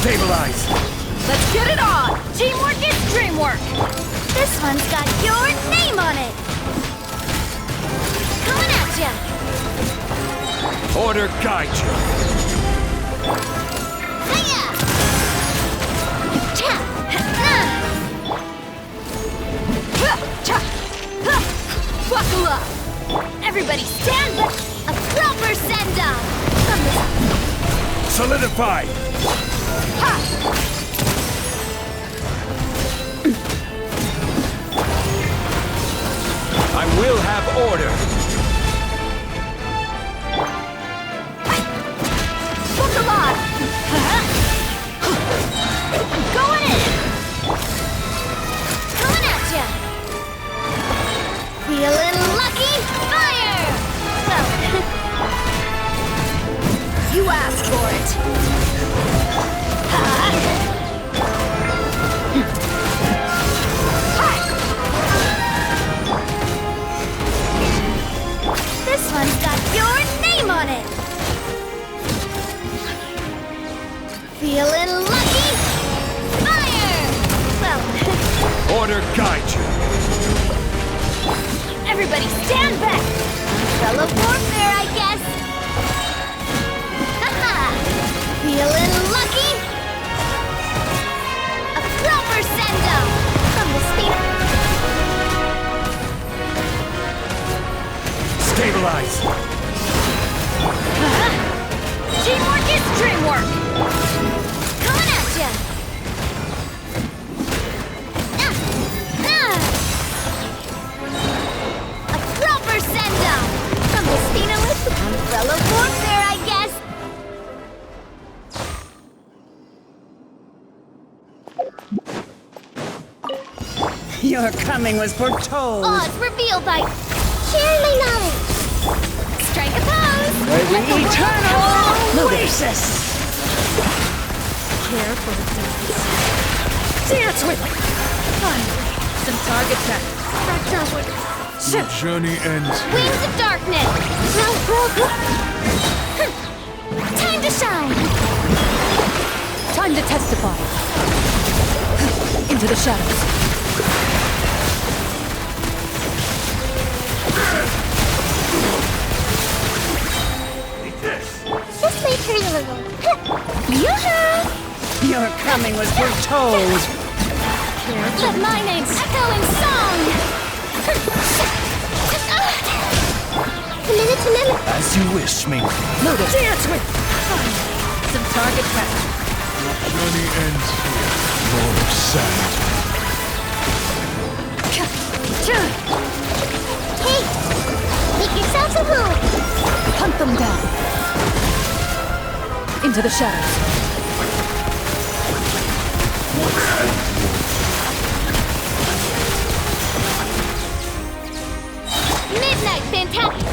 Stabilize! Let's get it on! Teamwork is dreamwork! This one's got your name on it! Coming at ya! Order guide you! Hiya! Cha! Na! Cha! Buckle up! Everybody stand back! A proper send-off! From the... Solidify! Ha! I will have order! Book 'em on! I'm going in! Coming at ya! Feeling lucky? Fire! Well, you asked for it! This one's got your name on it! Feeling lucky? Fire! Well... Order guide you! Everybody stand back! Umbrella warfare, I guess! Haha! Feeling lucky? A proper send-off! From the speed... Stabilize! Teamwork is dreamwork! Coming at ya! A proper send-off! From the speedless umbrella warfare, I guess! Your coming was foretold. Odds revealed by... Share my knowledge! Strike a pose! The eternal oasis! Care for the dance. Dance with me! Finally, some target practice. Fractals with... Your journey ends here. Wings of darkness! Time to shine! Time to testify. Into the shadows. Yoo-hoo! Your coming was foretold. Let my name echo in song! As you wish, Ming. Loaded. Dance with. Some target practice. Journey ends here. Lord of Sand. Hey! Make yourselves a move! Hunt them down. Into the shadows. Midnight Fantastic!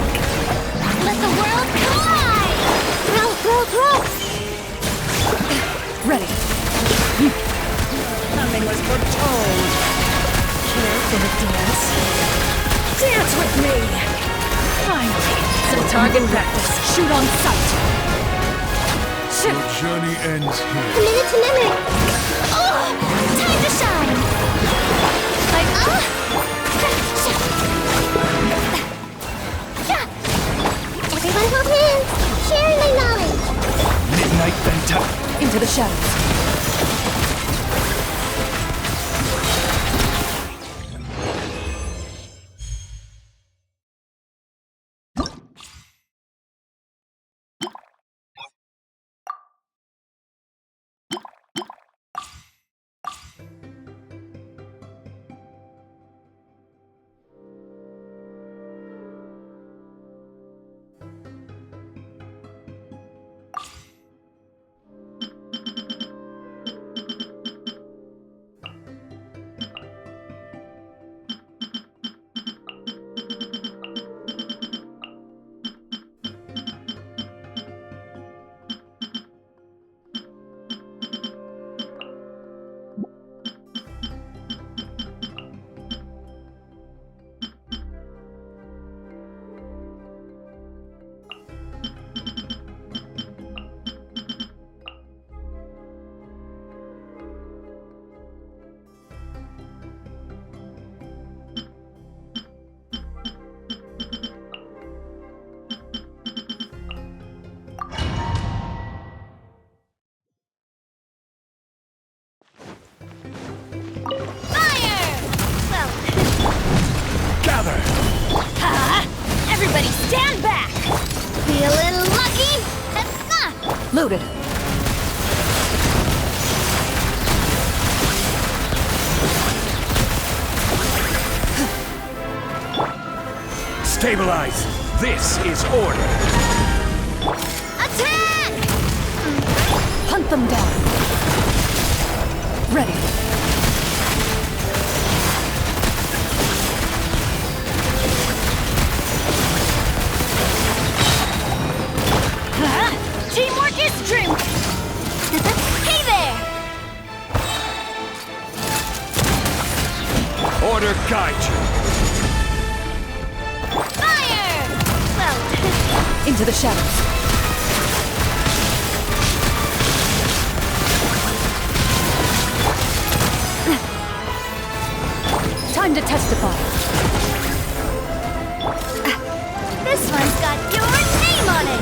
Let the world collide! Throw! Ready. Coming was foretold. Care for the dance? Dance with me. Finally. Some target practice. Shoot on sight. Your journey ends here. A minute to memory! Oh! Time to shine! Everyone hold hands! Sharing my knowledge! Midnight Venta. Into the shadows. Gather. Everybody stand back! Feeling lucky? Loaded. Stabilize. This is order. Attack! Hunt them down. Ready. Teamwork is dream. Hey there! Order guide you. Fire! Well, Into the shadows. Time to testify. this one's got your name on it.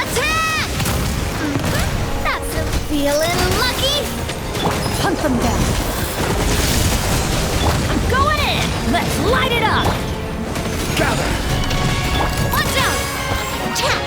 Attack! That's a feeling lucky. Hunt them down. I'm going in. Let's light it up. Gather. Watch out! Attack!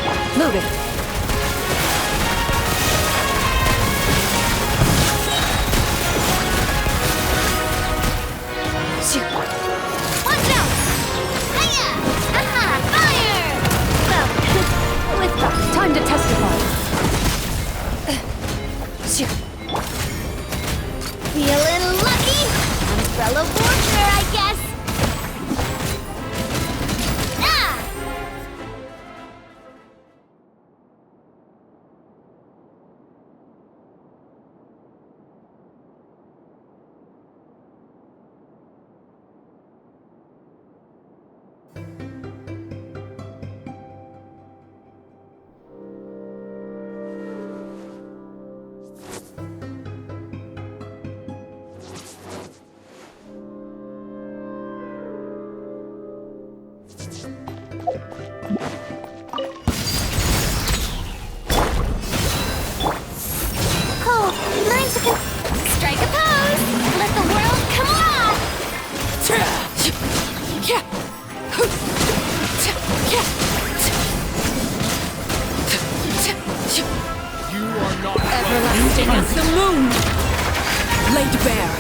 Cool. Learn to strike a pose. Let the world come alive. You are not Everlasting as the moon. Laid bare.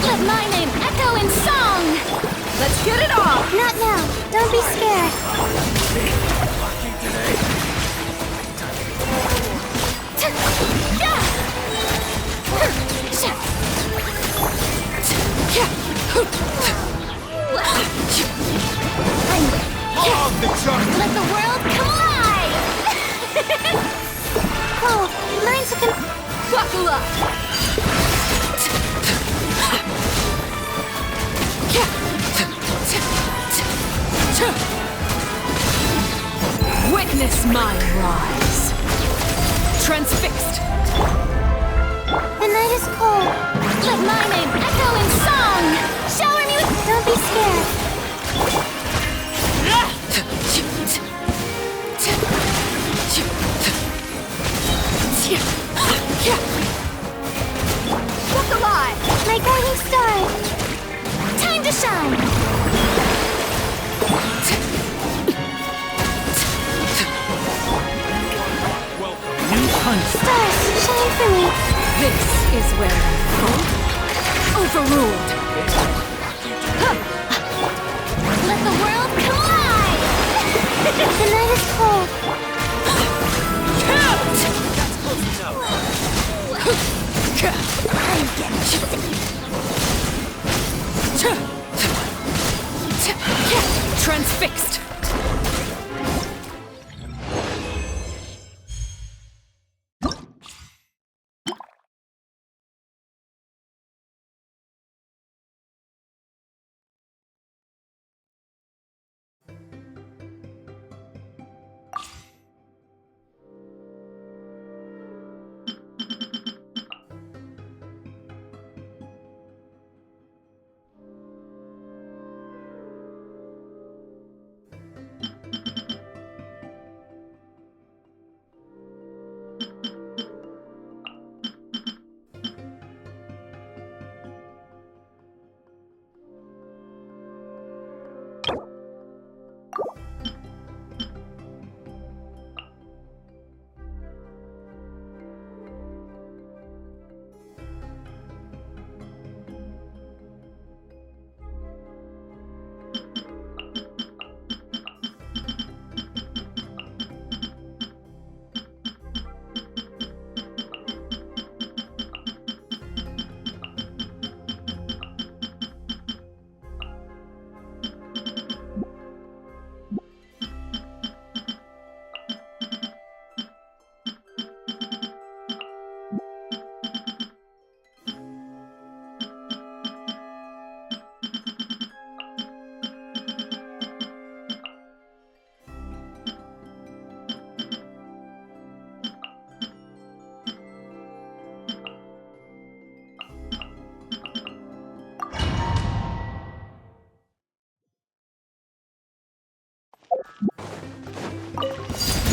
Let my name echo in song. Let's get it on! Not now. Don't be scared. hog the chart. Let the world come alive. Cool. Learn to Buckle up! Witness my rise. Transfixed. The night is cold. Let my name echo in song. Shower me with. Don't be scared. Look alive! My guiding star. Time to shine. New punch. Stars, shine for me. This is where I fall. Overruled. Let the world come alive. The night is cold. Transfixed.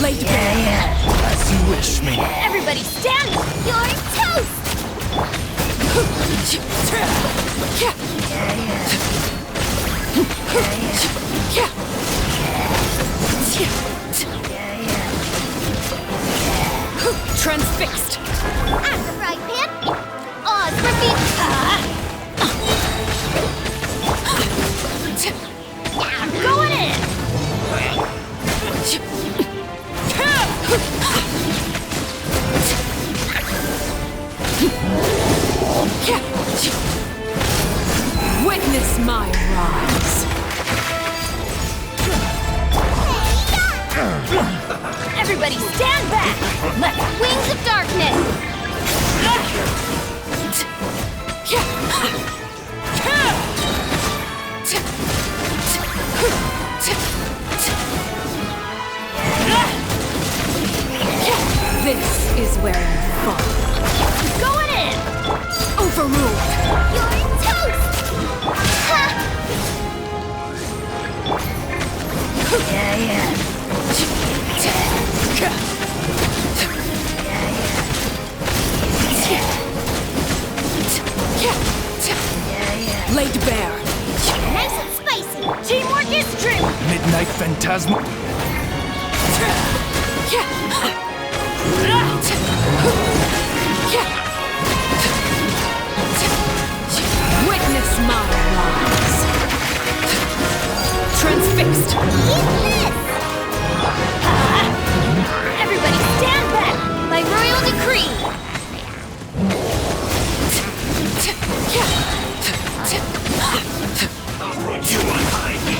Laid bare. As you wish me. Everybody stand. You're toast. Transfixed. At the right pan. Oz for feet. Going in. Witness my rise. Everybody stand back. Let wings of darkness. This is where you fall. Going in. Overruled. You're toast. Ha! Night Phantasma. Witness my rise. Transfixed. Eat this! Everybody stand back! By royal decree! You unhide me.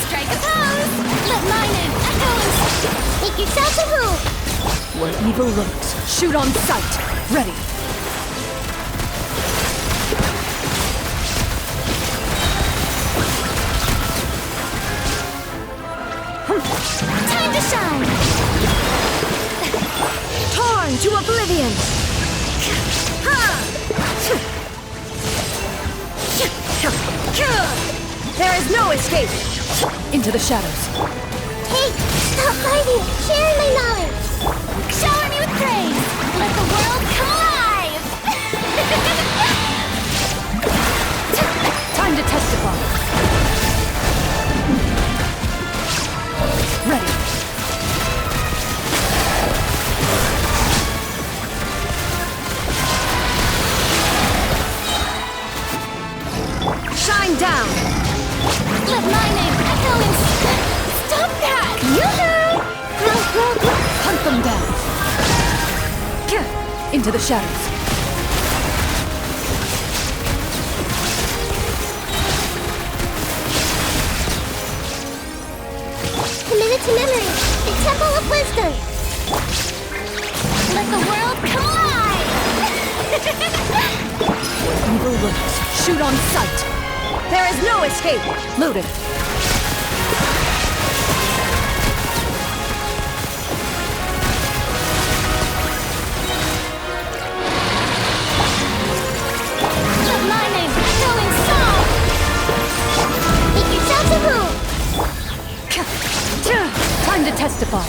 Strike a pose! Let my name echo and make yourself a move! Where evil lurks, shoot on sight. Ready. Time to shine! Torn to oblivion. There is no escape. Into the shadows. Hey, stop fighting! Share my knowledge! Shower me with praise! Let the world come alive! Time to testify. Ready. Shine down. Let my name echo and stop that! Yoo-hoo! Hunt them down. Into the shadows. Committed to memory, the Temple of Wisdom. Let the world come alive! Evil lurks, shoot on sight. There is no escape. Loaded. Let my name echo in song! Make yourself a move! Time to testify.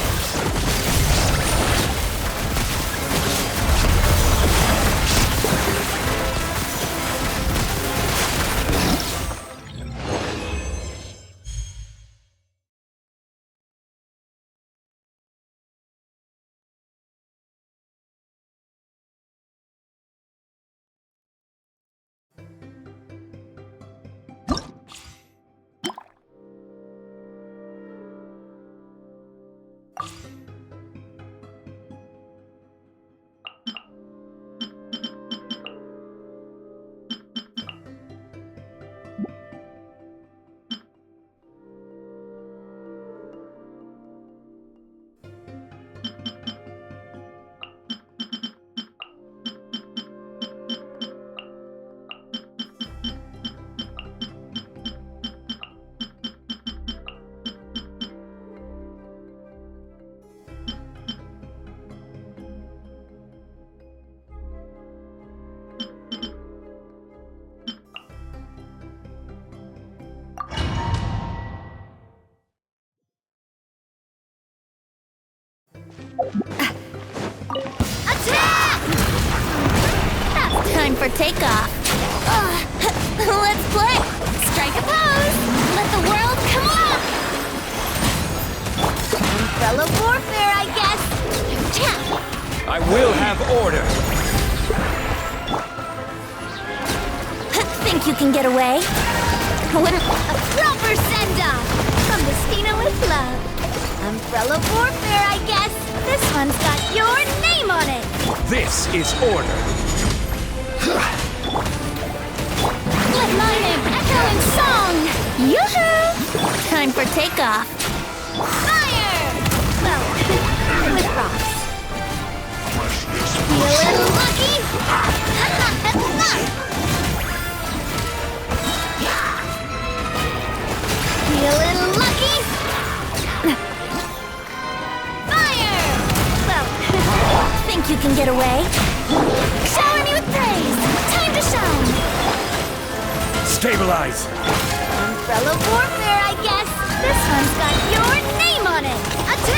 Attack! That's time for takeoff. Let's play. Strike a pose. Let the world come on. Umbrella warfare, I guess. I will have order. Think you can get away? What a proper send-off from Destina with love. Umbrella warfare, I guess. This one's got your name on it. This is order. Let my name echo in song. Yoo-hoo! Time for takeoff. Fire! Well, with rocks. Feel a little lucky? Feel a little lucky? Fire! Well, think you can get away? Shower me with praise! Time to shine! Stabilize. Umbrella warfare, I guess! This one's got your name on it! Attack!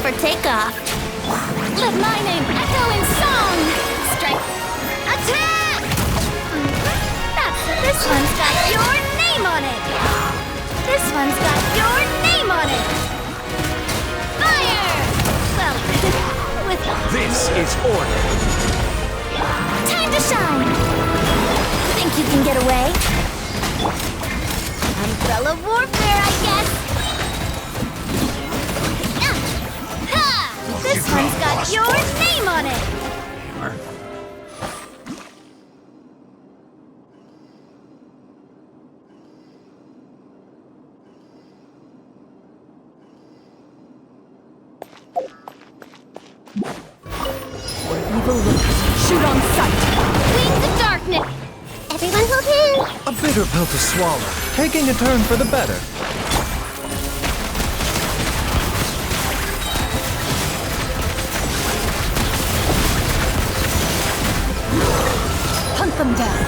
for takeoff. Let my name echo in song! Strike! Attack! This one's got your name on it! This one's got your name on it! Fire! Well, with... This is order. Time to shine! Think you can get away? Umbrella warfare, I guess! Ha! This one's got your name on it! Evil looks. Shoot on sight. Wings of darkness! Everyone hold hands! A bitter pill to swallow, taking a turn for the better. Hunt them down.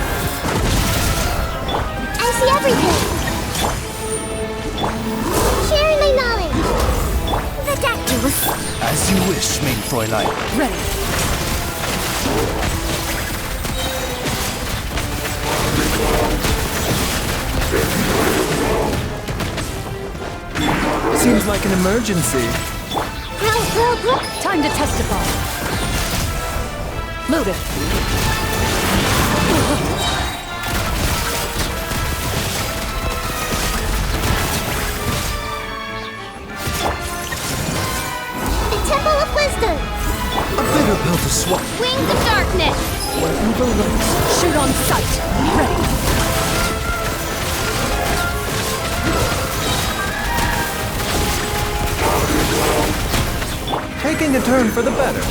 I see everything! Sharing my knowledge! The Dactylus! As you wish, mein Fräulein. Ready. Seems like an emergency. Time to testify. Load it. The Temple of Wisdom! A bitter pill to swallow. Wings of darkness! Where evil looks. Shoot on sight. Ready. Taking a turn for the better.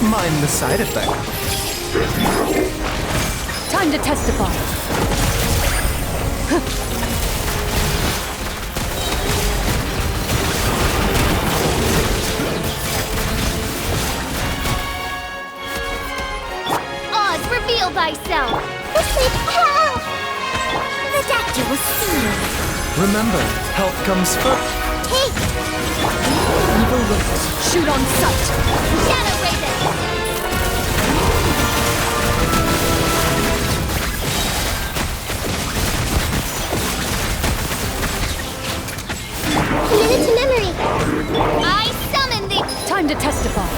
Mind the side effect. Time to testify. Oz, reveal thyself! This is hell! The Dactylus sealed! Remember, health comes first. Take! Evil looks. Shoot on sight. Shadow Raven! Commit it to memory! I summon thee! Time to testify.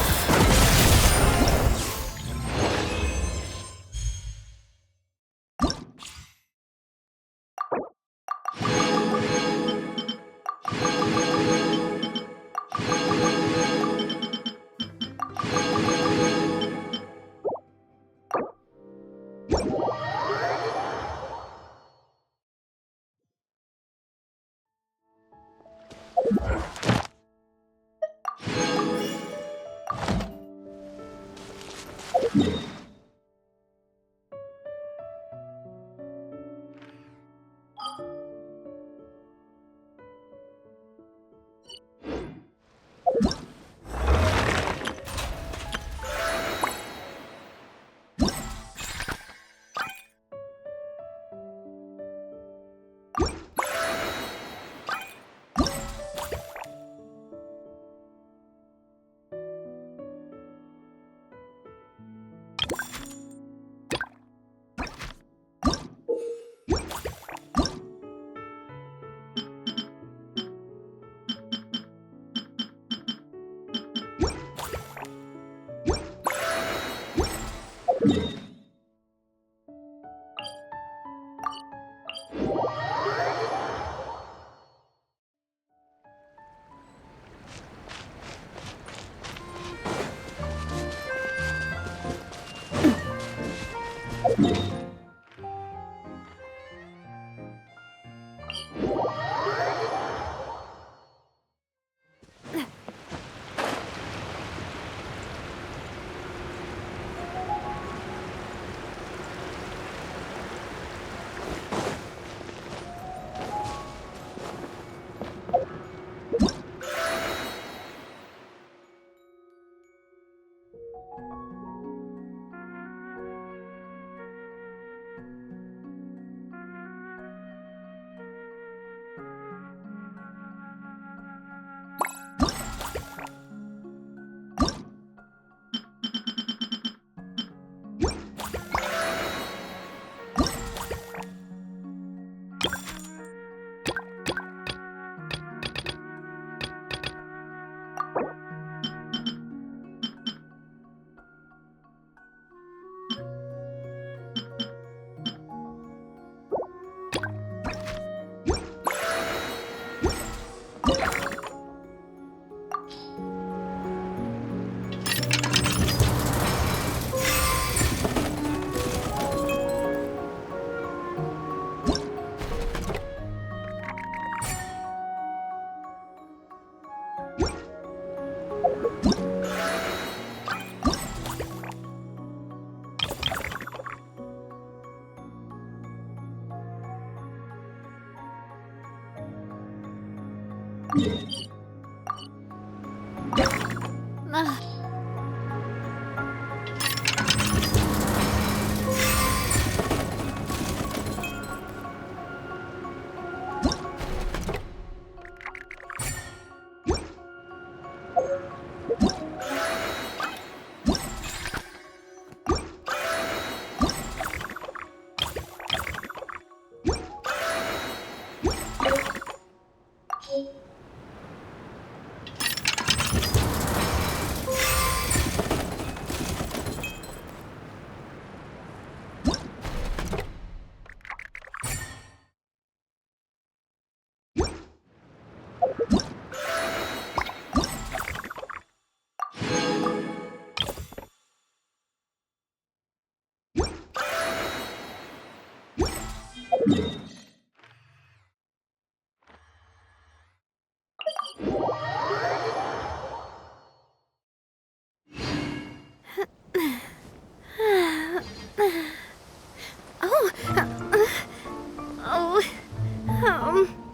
Ugh. Oh, oh, um.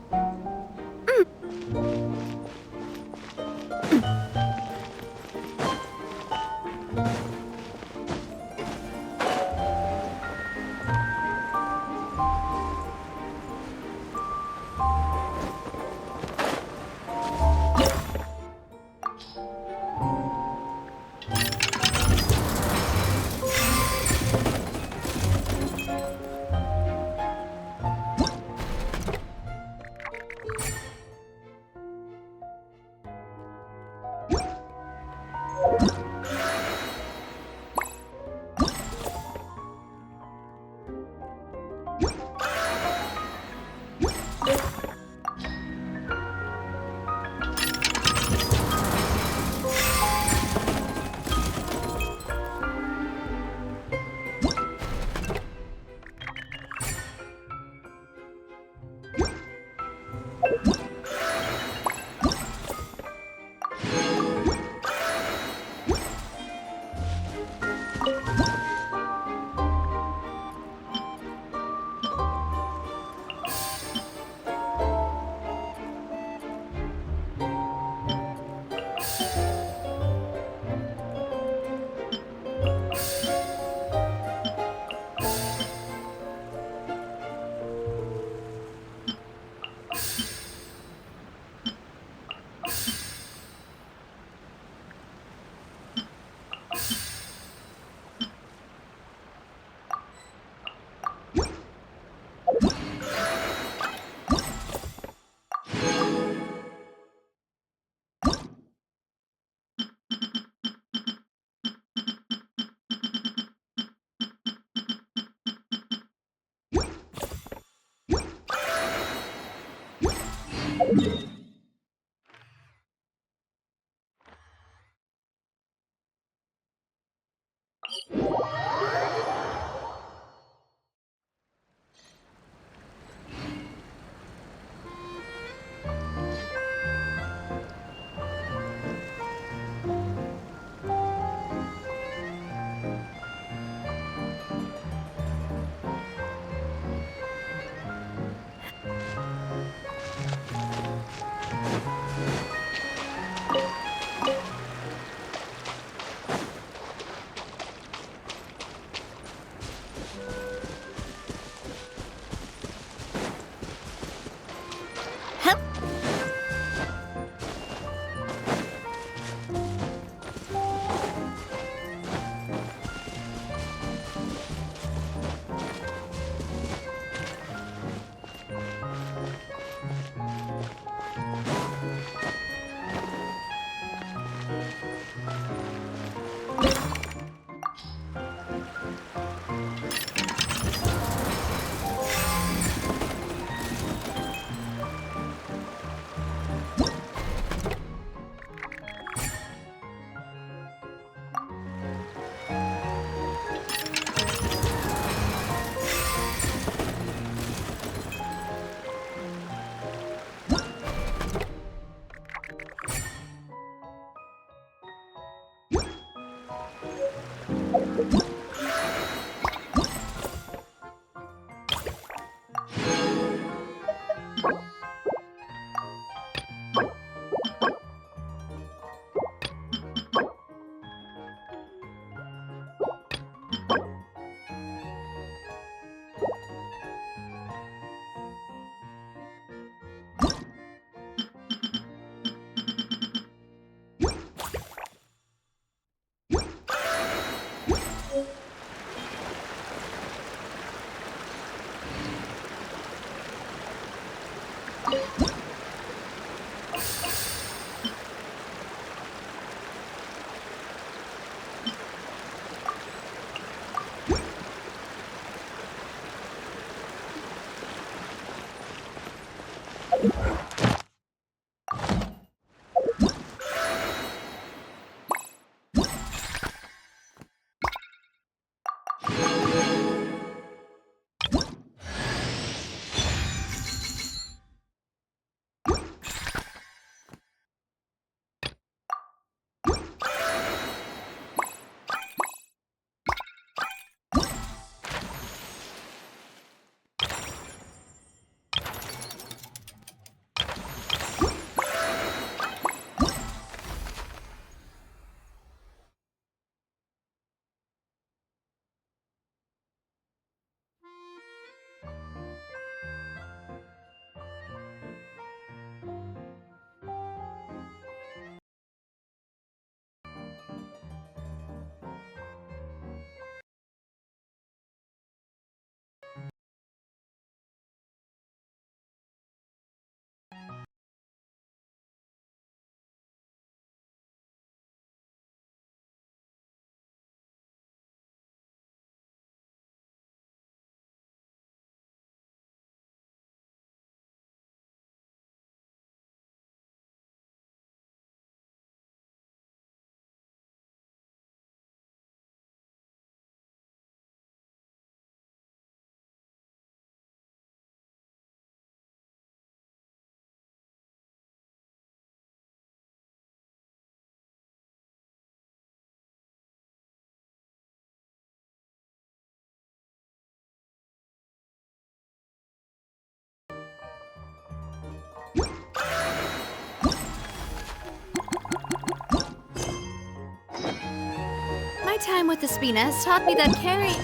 My time with the Spina has taught me that carrying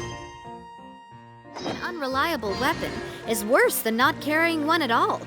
an unreliable weapon is worse than not carrying one at all.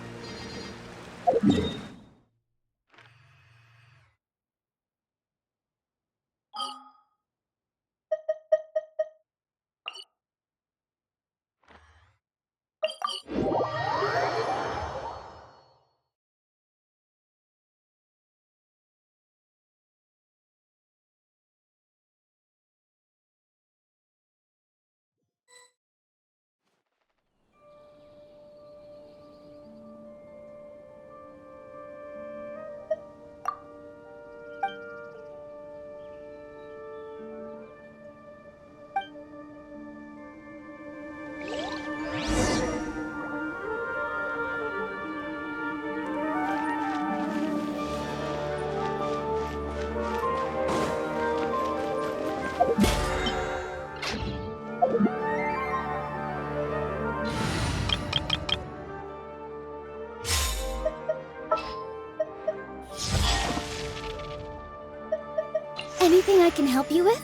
Anything I can help you with?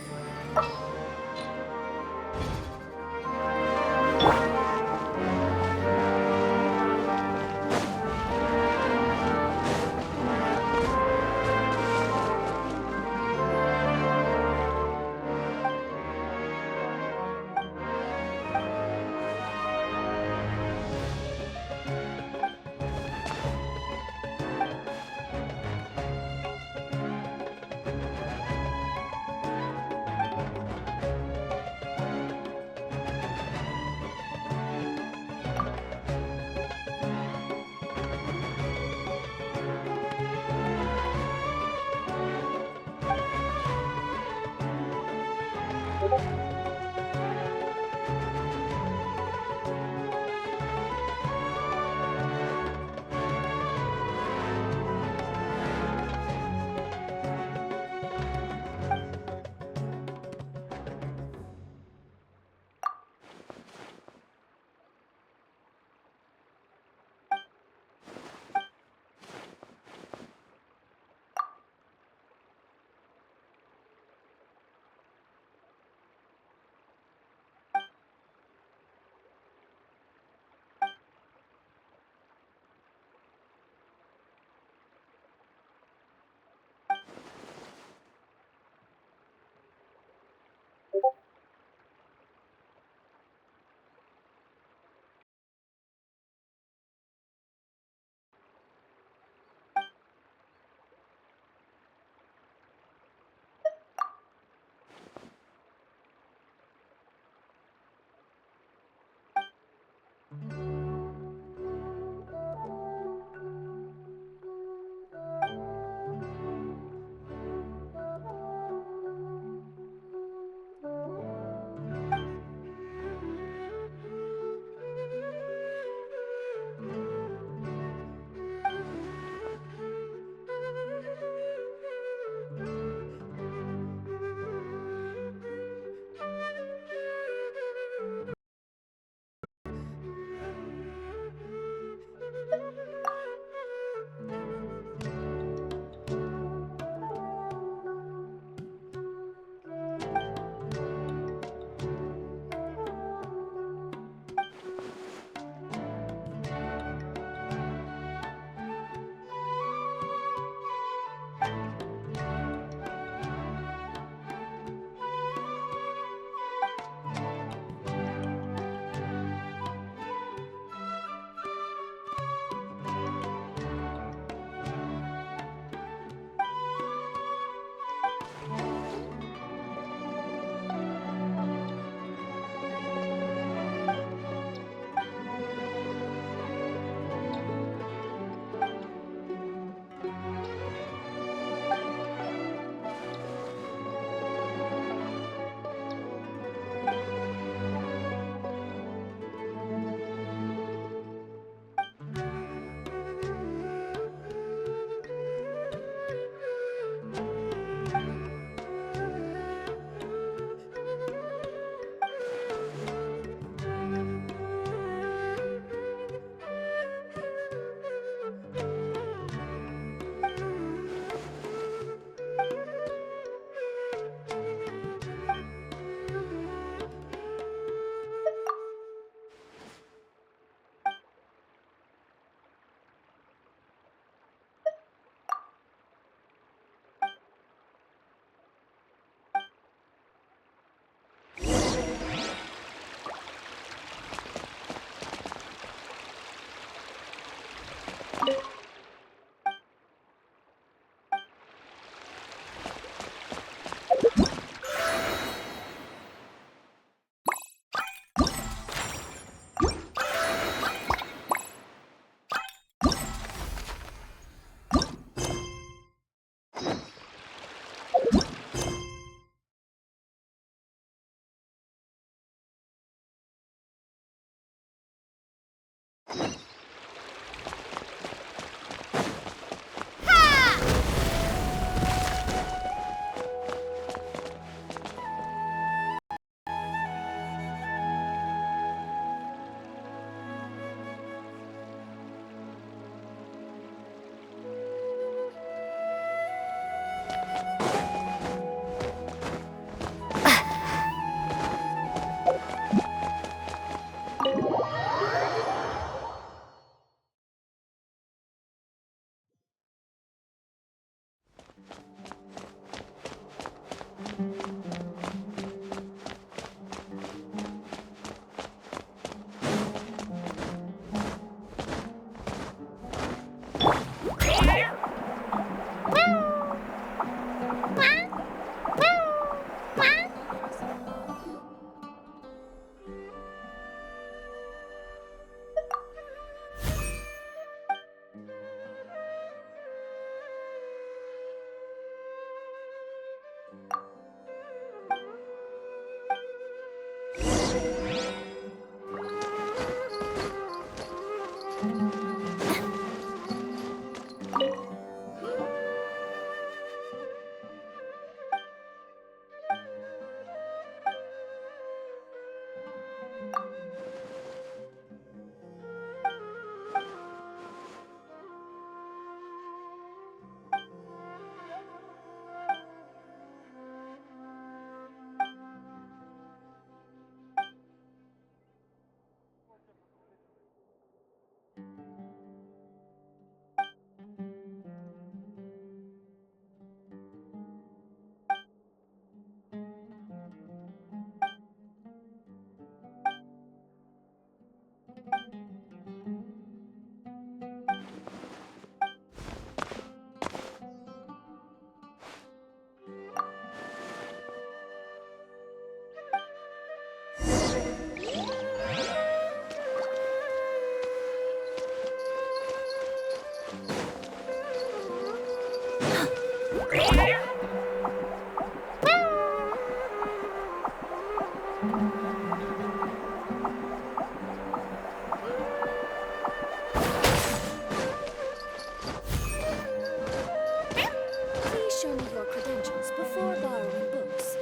Please show me your credentials before borrowing books.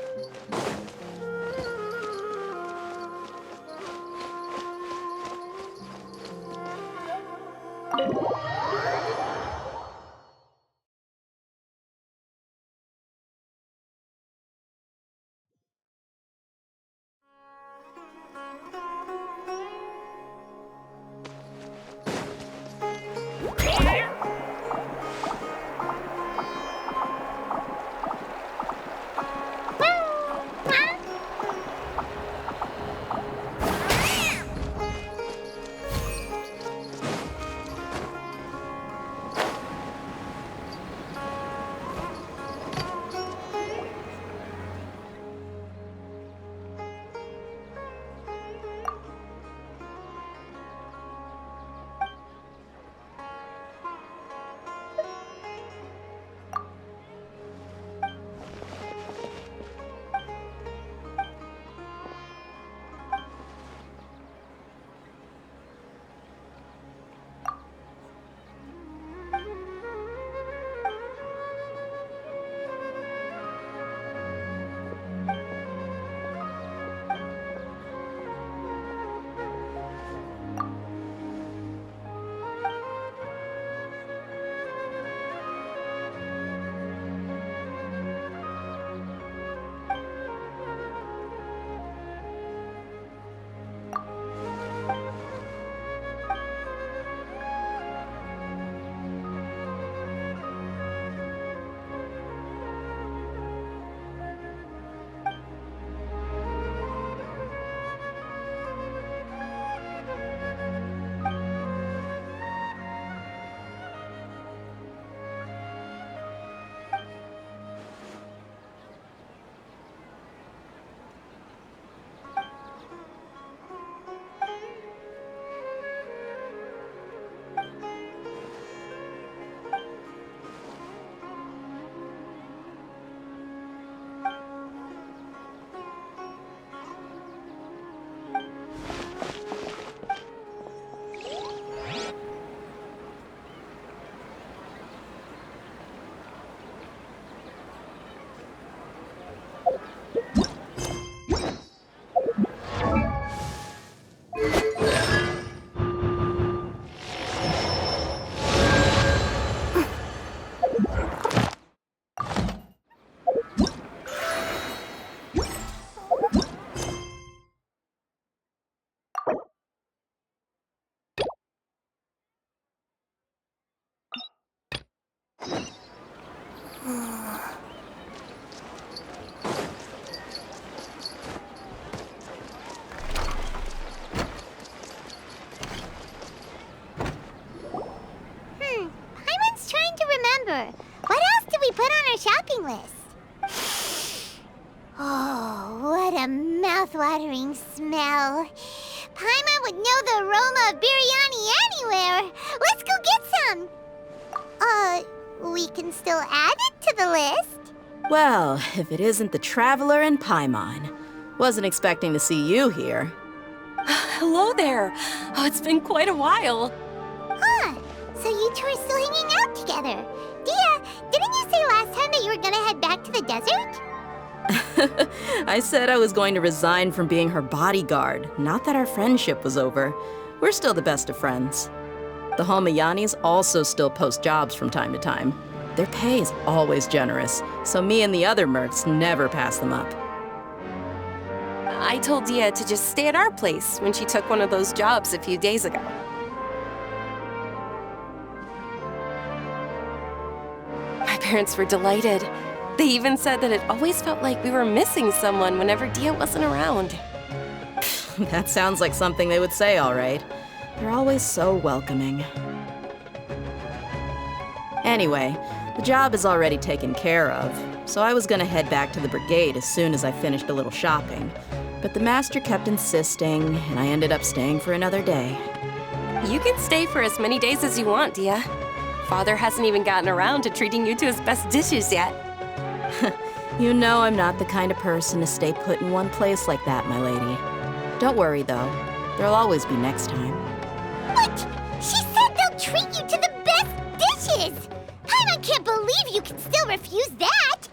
shopping list. Oh, what a mouth-watering smell. Paimon would know the aroma of biryani anywhere. Let's go get some. We can still add it to the list. Well, if it isn't the Traveler and Paimon. Wasn't expecting to see you here. Hello there. Oh, it's been quite a while. Huh, so you two are still hanging out together. Dehya, didn't you say last time that you were gonna head back to the desert? I said I was going to resign from being her bodyguard, not that our friendship was over. We're still the best of friends. The Holmayanis also still post jobs from time to time. Their pay is always generous, so me and the other mercs never pass them up. I told Dehya to just stay at our place when she took one of those jobs a few days ago. My parents were delighted. They even said that it always felt like we were missing someone whenever Dehya wasn't around. That sounds like something they would say, all right. They're always so welcoming. Anyway, the job is already taken care of, so I was gonna head back to the brigade as soon as I finished a little shopping. But the master kept insisting, and I ended up staying for another day. You can stay for as many days as you want, Dehya. Father hasn't even gotten around to treating you to his best dishes yet. You know I'm not the kind of person to stay put in one place like that, my lady. Don't worry, though. There'll always be next time. What? She said they'll treat you to the best dishes! Paimon can't believe you can still refuse that!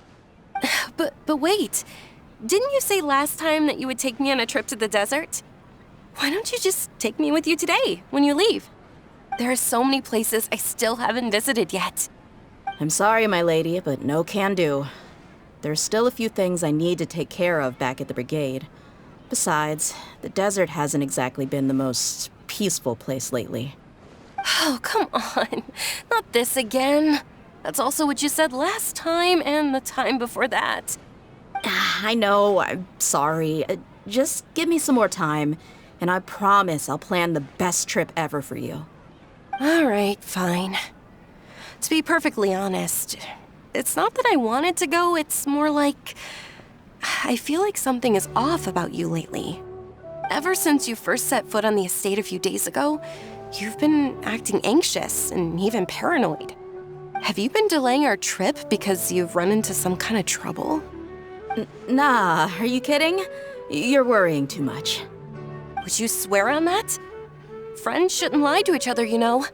But wait. Didn't you say last time that you would take me on a trip to the desert? Why don't you just take me with you today, when you leave? There are so many places I still haven't visited yet. I'm sorry, my lady, but no can do. There's still a few things I need to take care of back at the brigade. Besides, the desert hasn't exactly been the most peaceful place lately. Oh, come on. Not this again. That's also what you said last time and the time before that. I know, I'm sorry. Just give me some more time, and I promise I'll plan the best trip ever for you. All right, fine. To be perfectly honest, it's not that I wanted to go, it's more like I feel like something is off about you lately. Ever since you first set foot on the estate a few days ago, you've been acting anxious and even paranoid. Have you been delaying our trip because you've run into some kind of trouble? Nah, are you kidding? You're worrying too much. Would you swear on that? Friends shouldn't lie to each other, you know.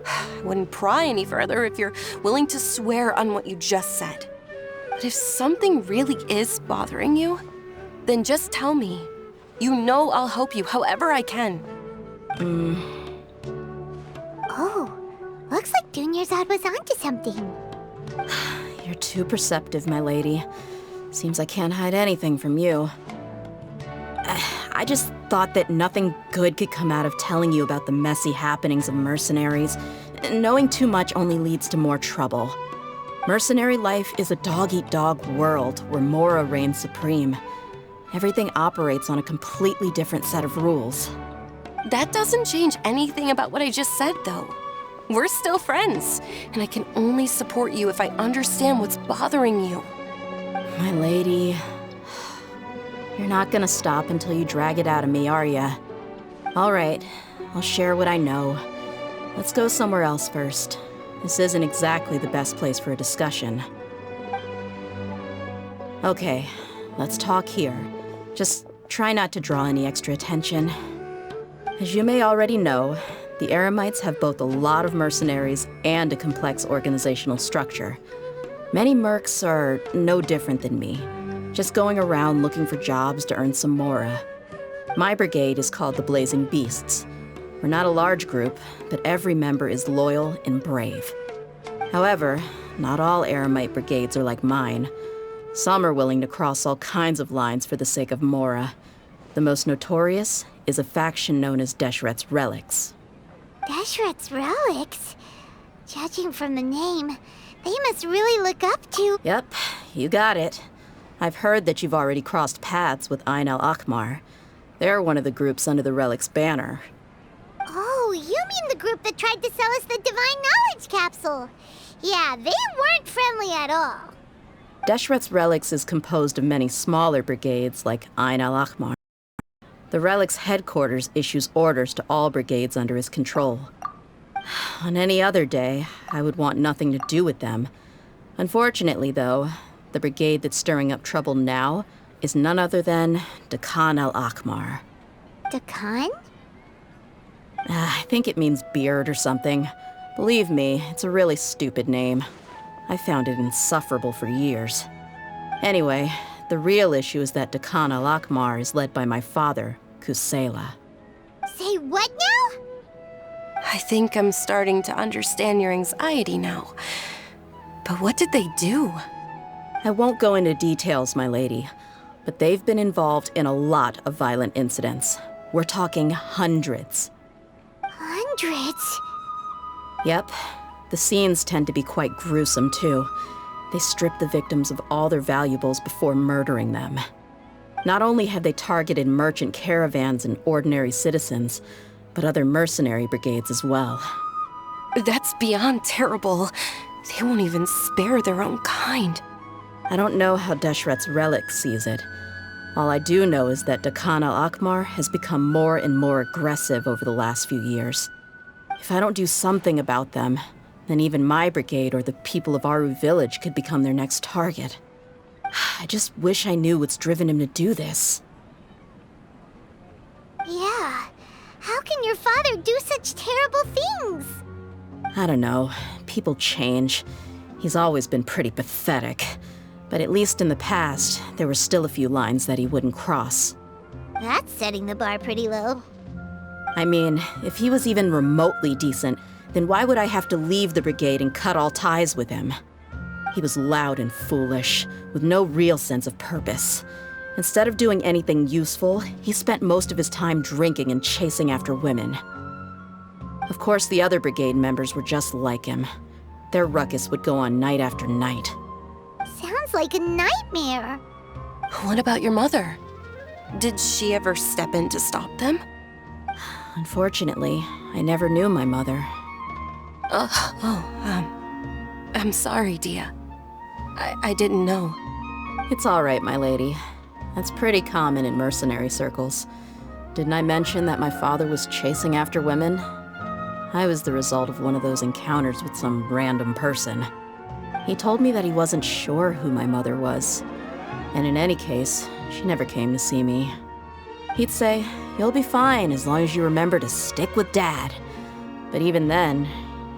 I wouldn't pry any further if you're willing to swear on what you just said. But if something really is bothering you, then just tell me. You know I'll help you however I can. Oh, looks like Dunyarzad was onto something. You're too perceptive, my lady. Seems I can't hide anything from you. I just thought that nothing good could come out of telling you about the messy happenings of mercenaries. Knowing too much only leads to more trouble. Mercenary life is a dog-eat-dog world where Mora reigns supreme. Everything operates on a completely different set of rules. That doesn't change anything about what I just said, though. We're still friends, and I can only support you if I understand what's bothering you. My lady, you're not gonna stop until you drag it out of me, are ya? All right, I'll share what I know. Let's go somewhere else first. This isn't exactly the best place for a discussion. Okay, let's talk here. Just try not to draw any extra attention. As you may already know, the Eremites have both a lot of mercenaries and a complex organizational structure. Many mercs are no different than me, just going around looking for jobs to earn some mora. My brigade is called the Blazing Beasts. We're not a large group, but every member is loyal and brave. However, not all Eremite brigades are like mine. Some are willing to cross all kinds of lines for the sake of mora. The most notorious is a faction known as Deshret's Relics. Deshret's Relics? Judging from the name, they must really look up to... Yep, you got it. I've heard that you've already crossed paths with Ain al-Akmar. They're one of the groups under the Relic's banner. Oh, you mean the group that tried to sell us the Divine Knowledge Capsule? Yeah, they weren't friendly at all. Deshret's Relics is composed of many smaller brigades like Ain al-Ahmar. The Relic's headquarters issues orders to all brigades under his control. On any other day, I would want nothing to do with them. Unfortunately, though, the brigade that's stirring up trouble now is none other than Dehya al-Ahmar. Dakan? I think it means beard or something. Believe me, it's a really stupid name. I found it insufferable for years. Anyway, the real issue is that Dehya al-Ahmar is led by my father, Kusela. Say what now? I think I'm starting to understand your anxiety now. But what did they do? I won't go into details, my lady, but they've been involved in a lot of violent incidents. We're talking hundreds. Hundreds? Yep. The scenes tend to be quite gruesome, too. They strip the victims of all their valuables before murdering them. Not only have they targeted merchant caravans and ordinary citizens, but other mercenary brigades as well. That's beyond terrible. They won't even spare their own kind. I don't know how Deshret's Relic sees it. All I do know is that Dehya al-Ahmar has become more and more aggressive over the last few years. If I don't do something about them, then even my brigade or the people of Aru village could become their next target. I just wish I knew what's driven him to do this. Yeah. How can your father do such terrible things? I don't know. People change. He's always been pretty pathetic. But at least in the past, there were still a few lines that he wouldn't cross. That's setting the bar pretty low. I mean, if he was even remotely decent, then why would I have to leave the brigade and cut all ties with him? He was loud and foolish, with no real sense of purpose. Instead of doing anything useful, he spent most of his time drinking and chasing after women. Of course, the other brigade members were just like him. Their ruckus would go on night after night. Sounds like a nightmare. What about your mother? Did she ever step in to stop them? Unfortunately, I never knew my mother. I'm sorry, Dehya. I didn't know. It's all right, my lady. That's pretty common in mercenary circles. Didn't I mention that my father was chasing after women? I was the result of one of those encounters with some random person. He told me that he wasn't sure who my mother was. And in any case, she never came to see me. He'd say, "You'll be fine as long as you remember to stick with Dad." But even then,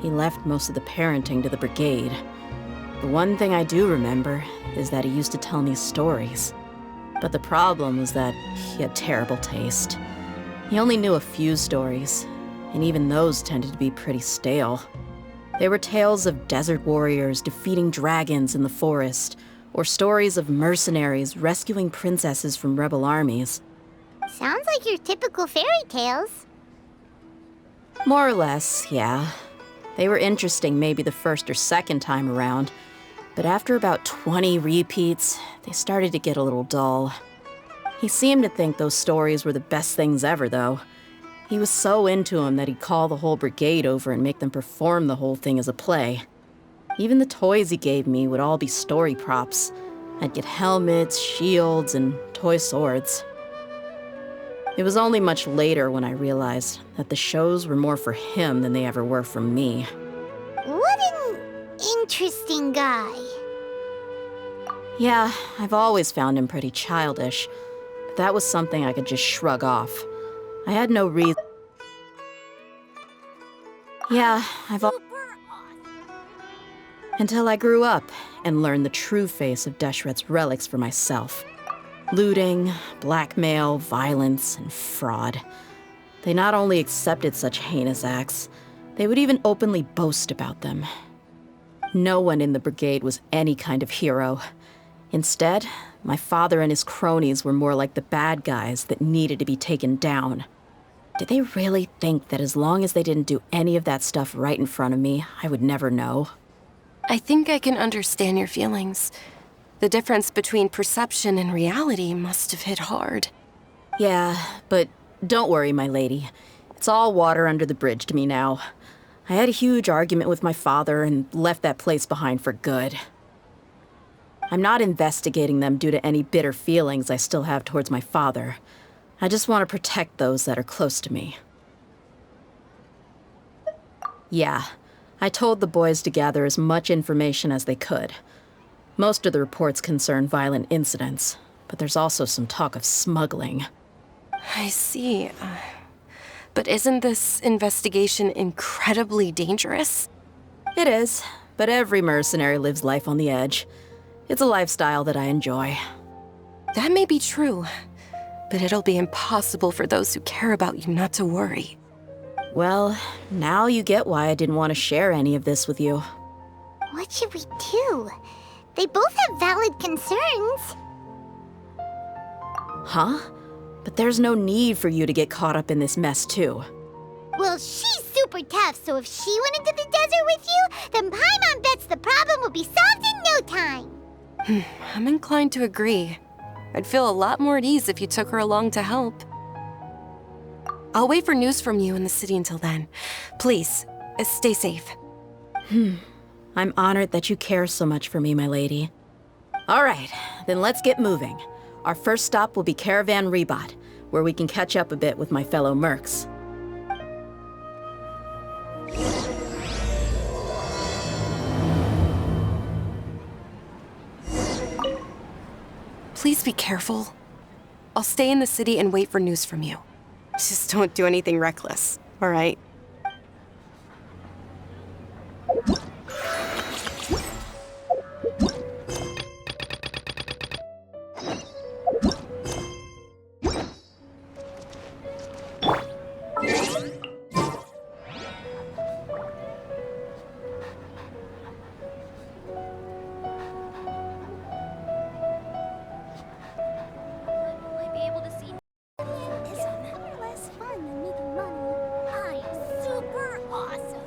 he left most of the parenting to the brigade. The one thing I do remember is that he used to tell me stories. But the problem was that he had terrible taste. He only knew a few stories, and even those tended to be pretty stale. They were tales of desert warriors defeating dragons in the forest, or stories of mercenaries rescuing princesses from rebel armies. Sounds like your typical fairy tales. More or less, yeah. They were interesting maybe the first or second time around, but after about 20 repeats, they started to get a little dull. He seemed to think those stories were the best things ever, though. He was so into them that he'd call the whole brigade over and make them perform the whole thing as a play. Even the toys he gave me would all be story props. I'd get helmets, shields, and toy swords. It was only much later when I realized that the shows were more for him than they ever were for me. What an interesting guy. Yeah, I've always found him pretty childish, but that was something I could just shrug off. I had no reason. Yeah, until I grew up and learned the true face of Deshret's Relics for myself. Looting, blackmail, violence, and fraud. They not only accepted such heinous acts, they would even openly boast about them. No one in the brigade was any kind of hero. Instead, my father and his cronies were more like the bad guys that needed to be taken down. Did they really think that as long as they didn't do any of that stuff right in front of me, I would never know? I think I can understand your feelings. The difference between perception and reality must have hit hard. Yeah, but don't worry, my lady. It's all water under the bridge to me now. I had a huge argument with my father and left that place behind for good. I'm not investigating them due to any bitter feelings I still have towards my father. I just want to protect those that are close to me. Yeah, I told the boys to gather as much information as they could. Most of the reports concern violent incidents, but there's also some talk of smuggling. I see. But isn't this investigation incredibly dangerous? It is, but every mercenary lives life on the edge. It's a lifestyle that I enjoy. That may be true, but it'll be impossible for those who care about you not to worry. Well, now you get why I didn't want to share any of this with you. What should we do? They both have valid concerns. Huh? But there's no need for you to get caught up in this mess, too. Well, she's super tough, so if she went into the desert with you, then Paimon bets the problem will be solved in no time. I'm inclined to agree. I'd feel a lot more at ease if you took her along to help. I'll wait for news from you in the city until then. Please, stay safe. I'm honored that you care so much for me, my lady. All right, then let's get moving. Our first stop will be Caravan Rebot, where we can catch up a bit with my fellow mercs. Please be careful. I'll stay in the city and wait for news from you. Just don't do anything reckless, all right? Less fun than making money. I'm super awesome.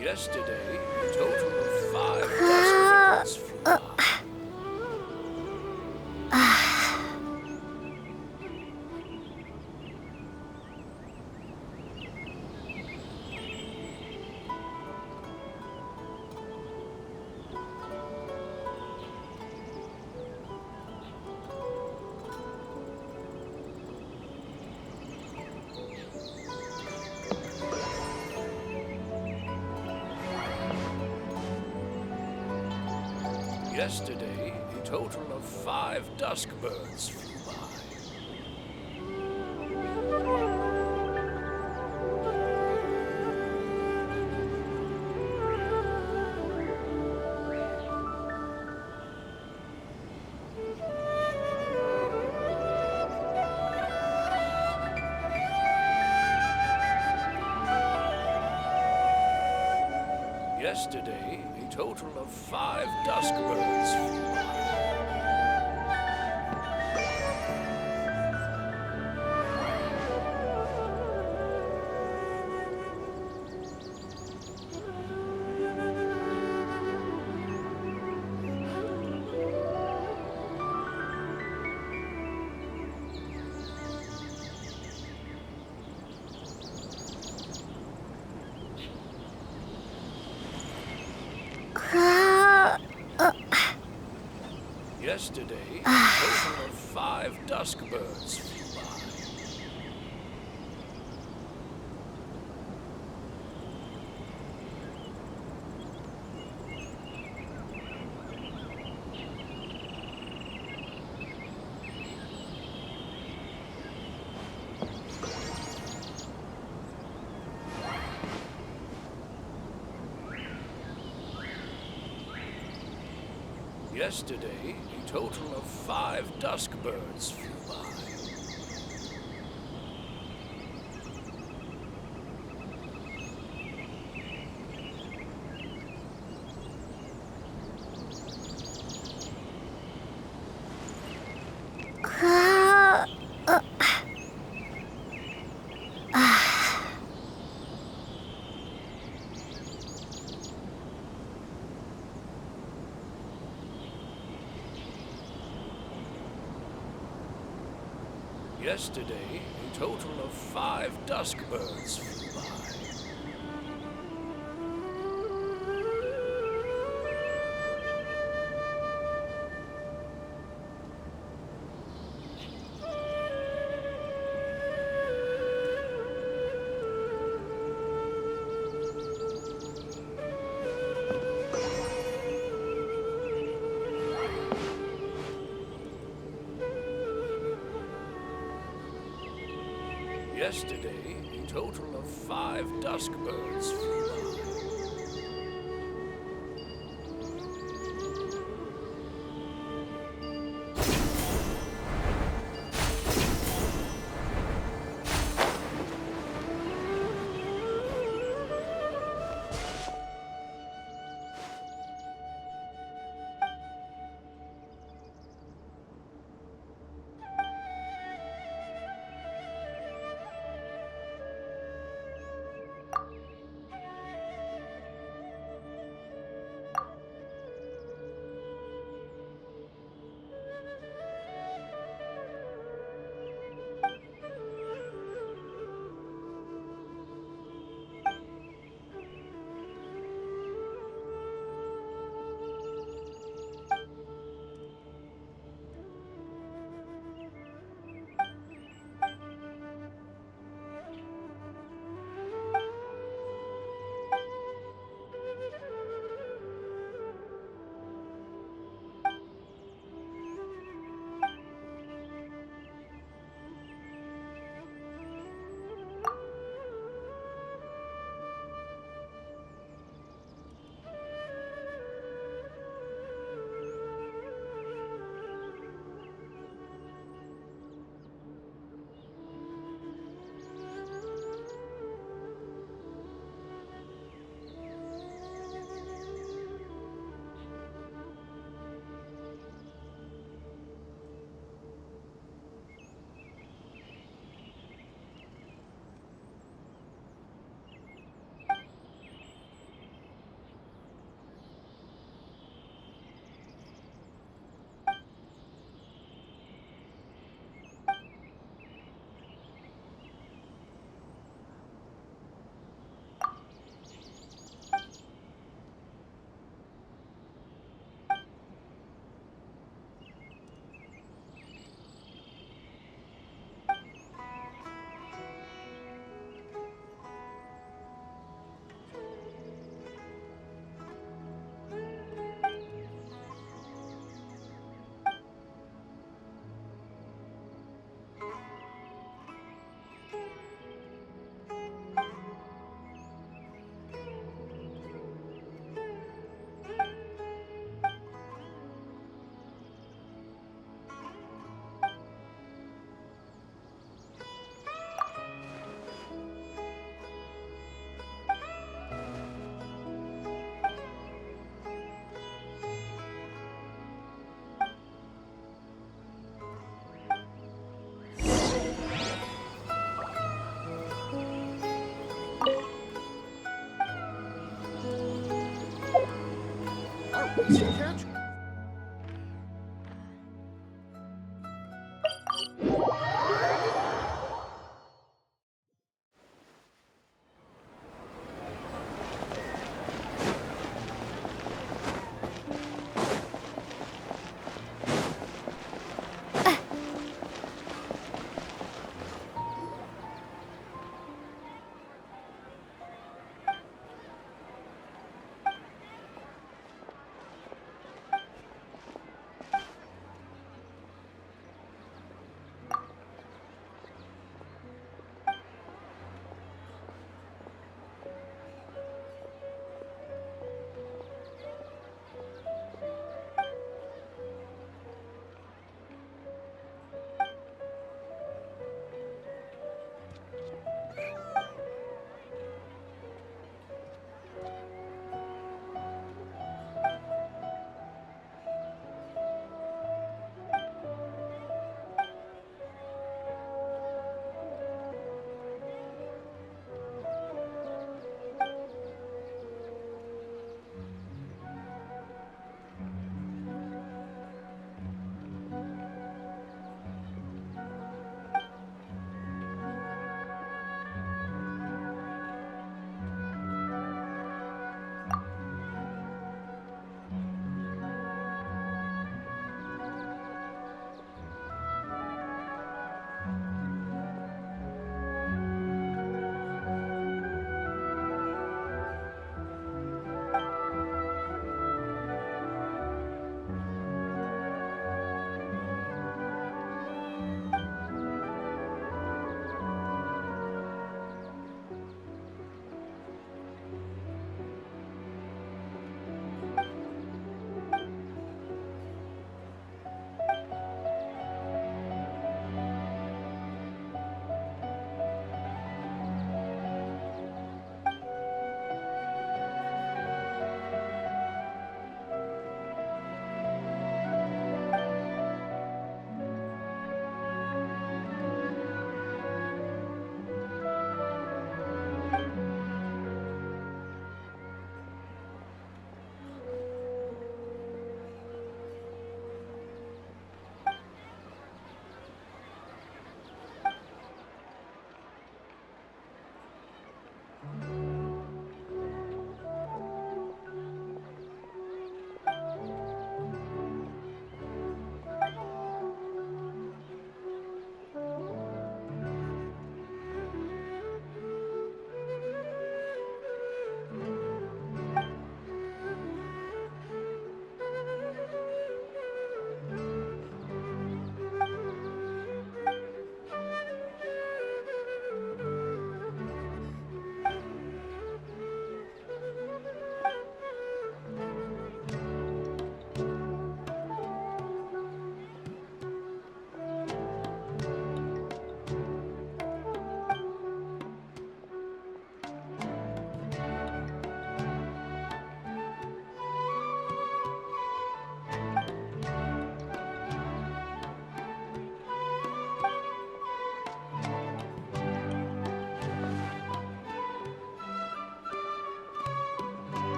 Yesterday, a total of 5 dusk birds flew by. Yesterday, a total of 5 dusk birds flew by. Yesterday, a total of 5 dusk birds flew by. Yesterday, a total of 5 dusk birds flew by. Yesterday, a total of 5 dusk birds flew by. Yesterday, a total of 5 dusk birds flew by. Yesterday, a total of 5 dusk birds flew by. Can't you?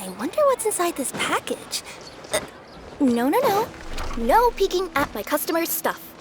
I wonder what's inside this package. No, no, no. No peeking at my customers' stuff.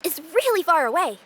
is really far away.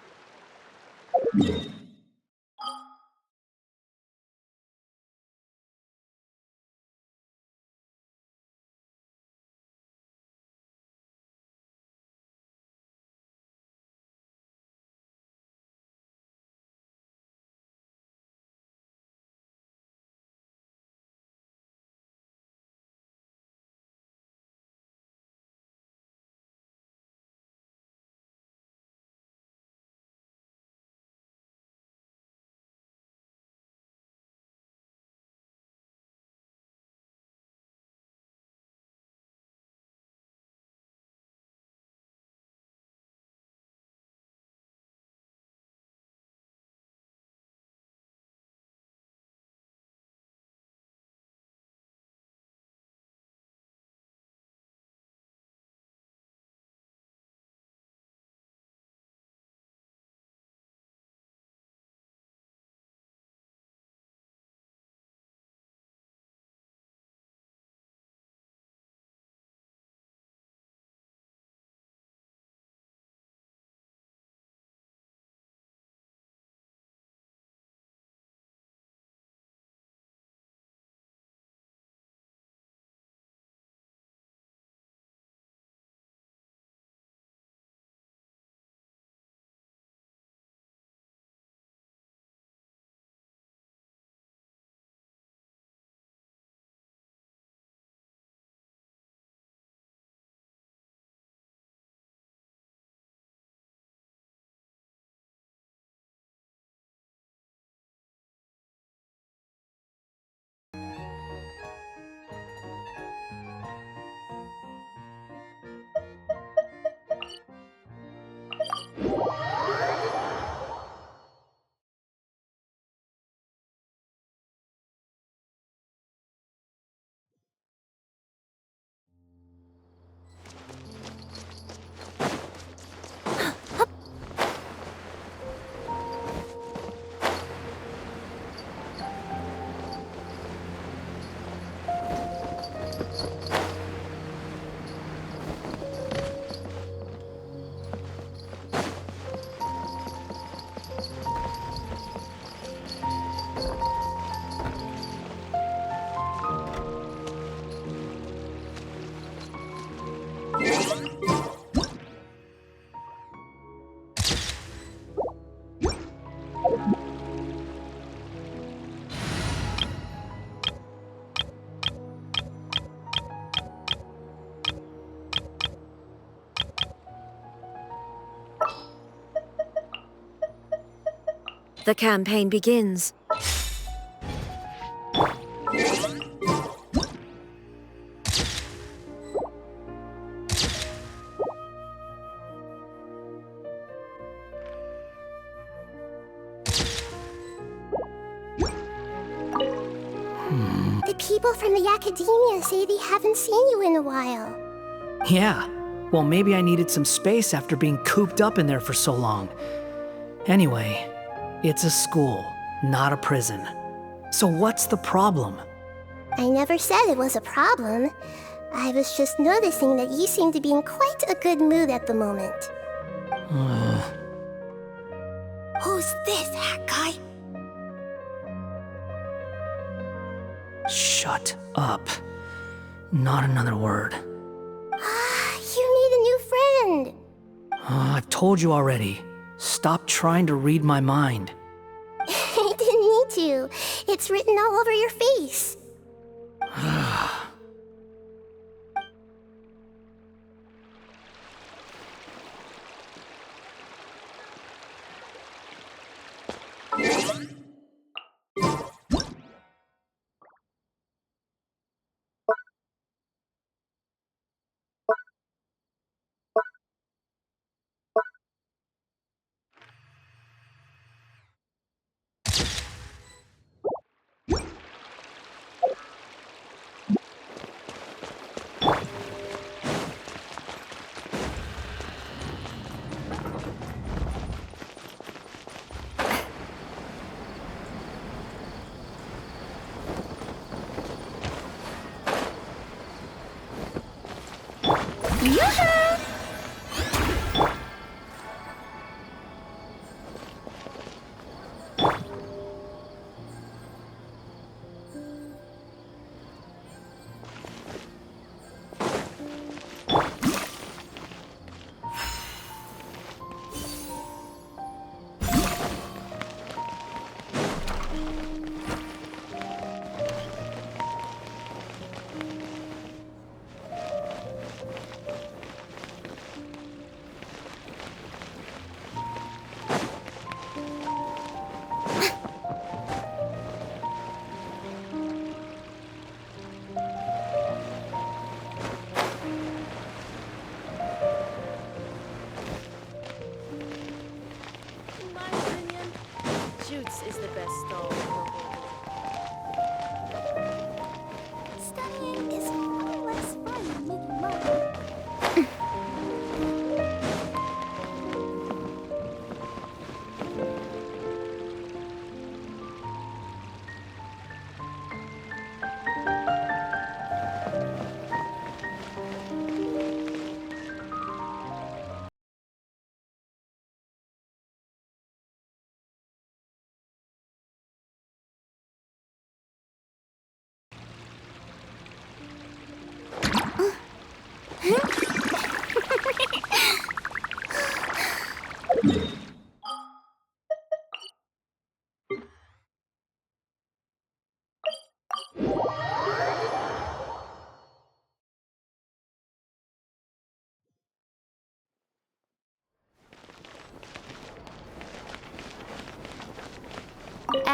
The campaign begins. The people from the academia say they haven't seen you in a while. Yeah, well, maybe I needed some space after being cooped up in there for so long. Anyway, it's a school, not a prison. So what's the problem? I never said it was a problem. I was just noticing that you seem to be in quite a good mood at the moment. Who's this, hat guy? Shut up. Not another word. You need a new friend. I've told you already. Stop trying to read my mind. I didn't need to. It's written all over your face.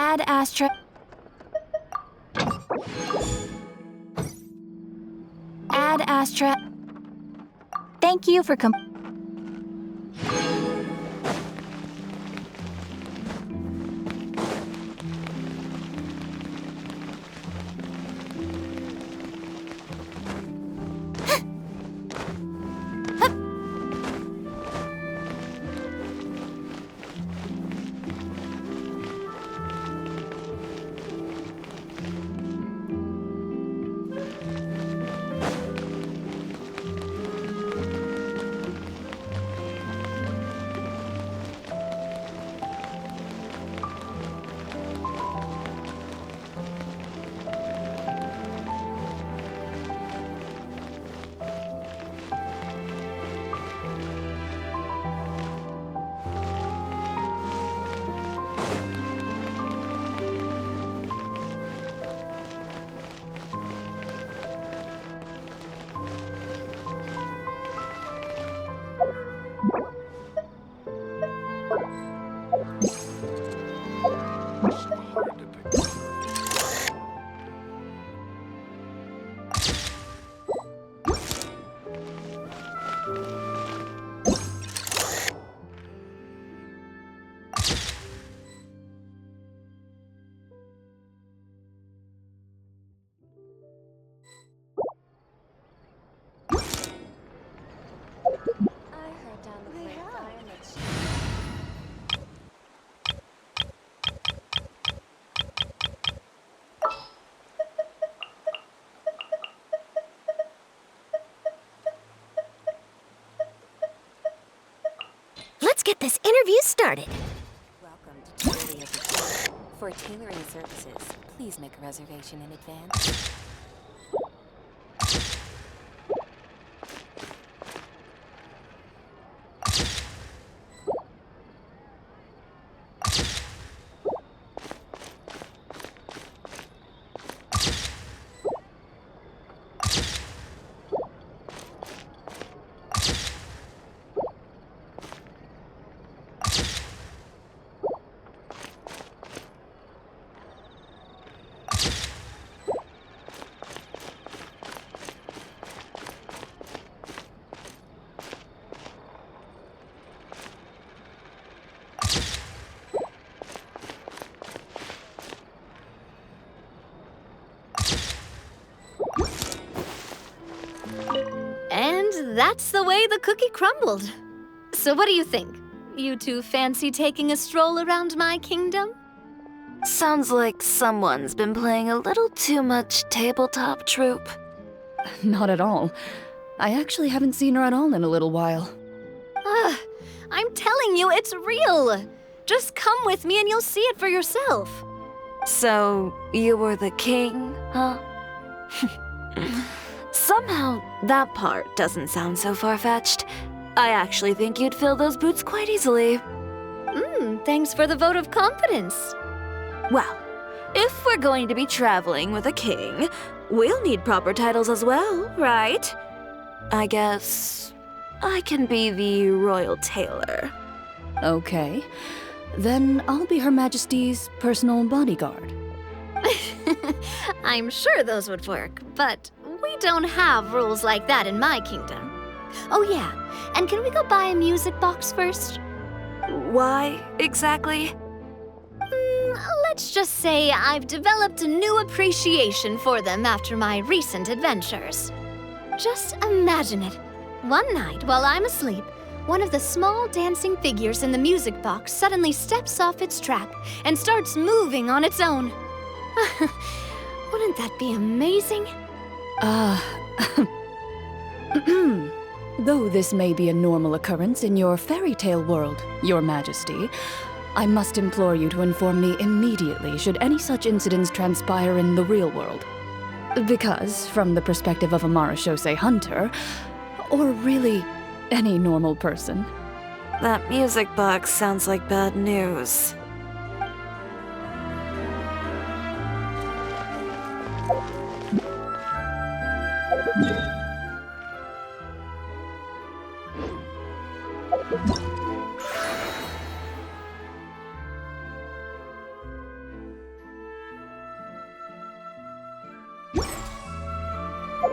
Ad Astra. Ad Astra. Thank you for Let's get this interview started. Welcome to Dehya. For tailoring services, please make a reservation in advance. And that's the way the cookie crumbled. So what do you think? You two fancy taking a stroll around my kingdom? Sounds like someone's been playing a little too much tabletop troop. Not at all. I actually haven't seen her at all in a little while. I'm telling you, it's real. Just come with me and you'll see it for yourself. So, you were the king, huh? Somehow, that part doesn't sound so far-fetched. I actually think you'd fill those boots quite easily. Thanks for the vote of confidence. Well, if we're going to be traveling with a king, we'll need proper titles as well, right? I guess I can be the royal tailor. Okay. Then I'll be Her Majesty's personal bodyguard. I'm sure those would work, but we don't have rules like that in my kingdom. Oh yeah, and can we go buy a music box first? Why, exactly? Let's just say I've developed a new appreciation for them after my recent adventures. Just imagine it. One night, while I'm asleep, one of the small dancing figures in the music box suddenly steps off its track and starts moving on its own. Wouldn't that be amazing? Though this may be a normal occurrence in your fairy tale world, Your Majesty, I must implore you to inform me immediately should any such incidents transpire in the real world. Because, from the perspective of a Marechaussee hunter, or really any normal person, That music box sounds like bad news. How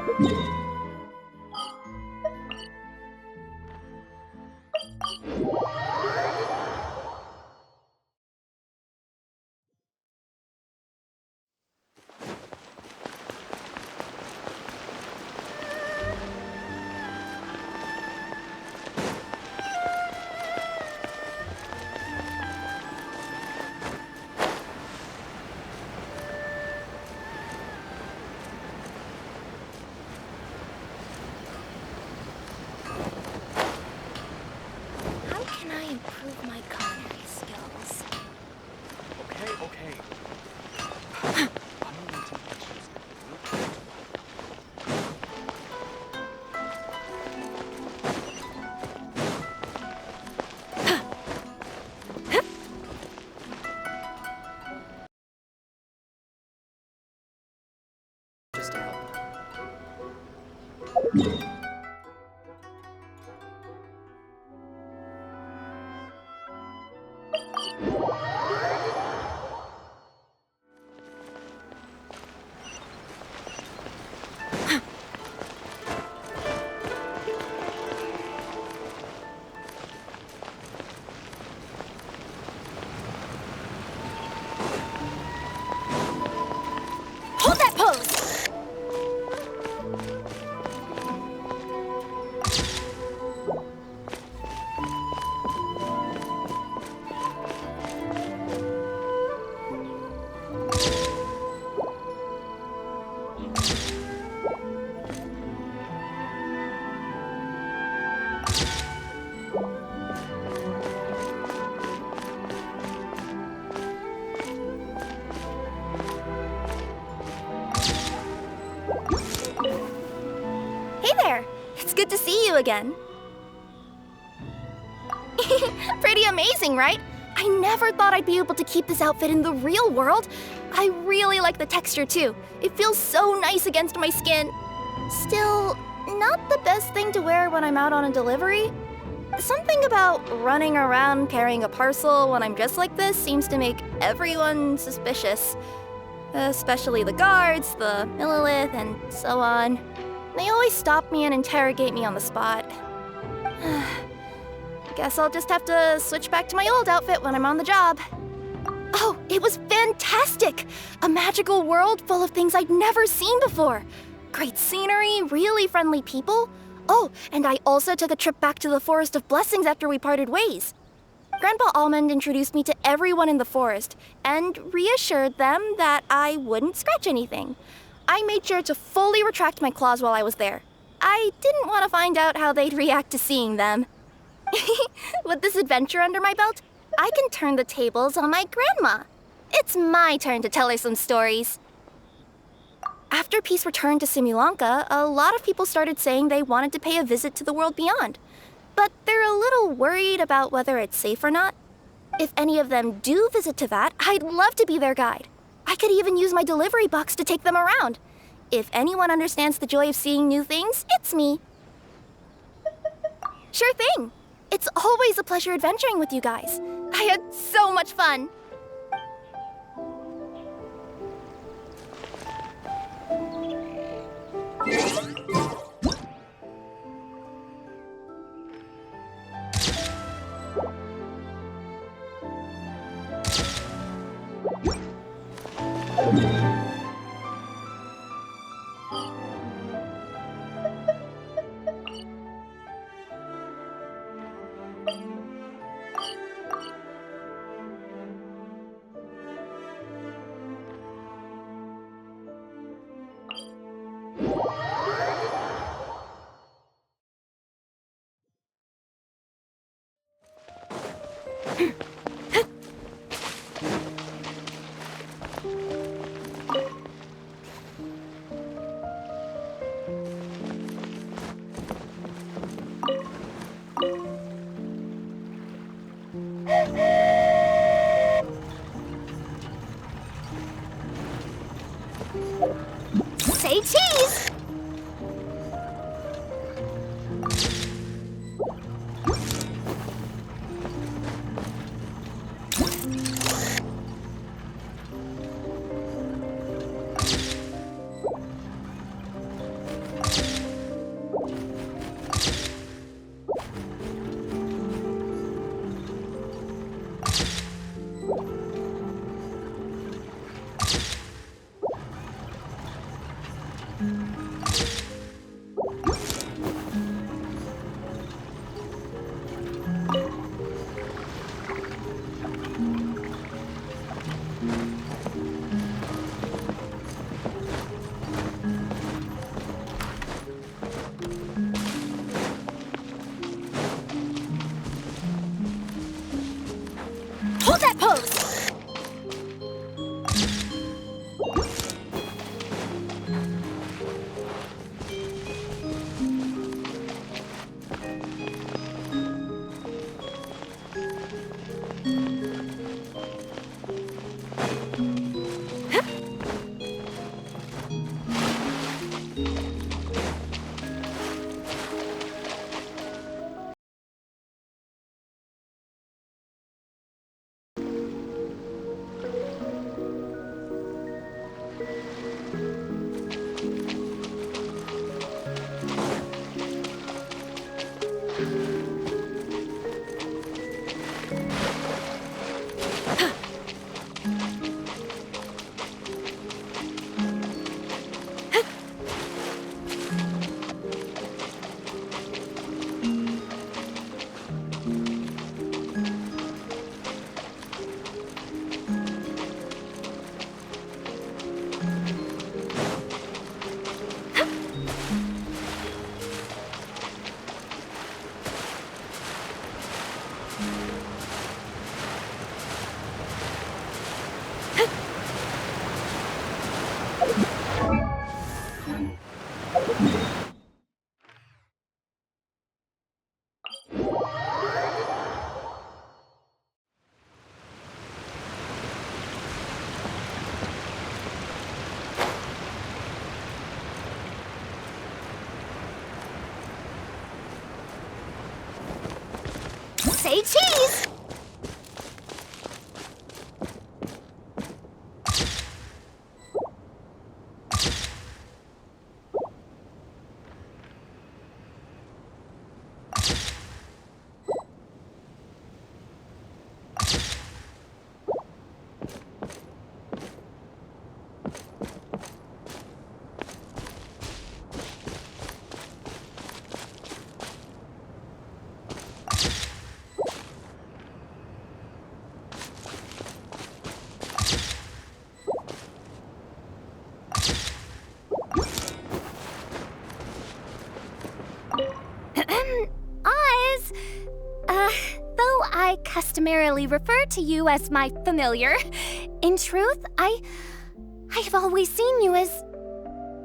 can I improve my culinary skills? Okay. Just to help. Hold that pose! Hey there! It's good to see you again. Pretty amazing, right? I never thought I'd be able to keep this outfit in the real world. I really like the texture too. It feels so nice against my skin. Still, not the best thing to wear when I'm out on a delivery. Something about running around carrying a parcel when I'm dressed like this seems to make everyone suspicious. Especially the guards, the Millilith, and so on. They always stop me and interrogate me on the spot. Guess I'll just have to switch back to my old outfit when I'm on the job. Oh, it was fantastic! A magical world full of things I'd never seen before. Great scenery, really friendly people. Oh, and I also took a trip back to the Forest of Blessings after we parted ways. Grandpa Almond introduced me to everyone in the forest and reassured them that I wouldn't scratch anything. I made sure to fully retract my claws while I was there. I didn't want to find out how they'd react to seeing them. With this adventure under my belt, I can turn the tables on my grandma. It's my turn to tell her some stories. After peace returned to Simulanka, a lot of people started saying they wanted to pay a visit to the world beyond. But they're a little worried about whether it's safe or not. If any of them do visit to that, I'd love to be their guide. I could even use my delivery box to take them around. If anyone understands the joy of seeing new things, it's me. Sure thing. It's always a pleasure adventuring with you guys. I had so much fun. Say cheese! Oz, though I customarily refer to you as my familiar, in truth, I've always seen you as...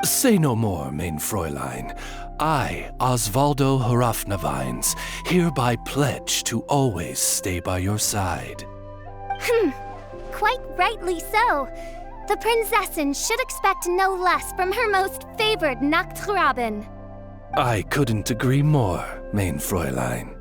Say no more, mein Fräulein. I, Osvaldo Hrafnavines, hereby pledge to always stay by your side. Quite rightly so. The Prinzessin should expect no less from her most favored Nachtraben. I couldn't agree more, mein Fräulein.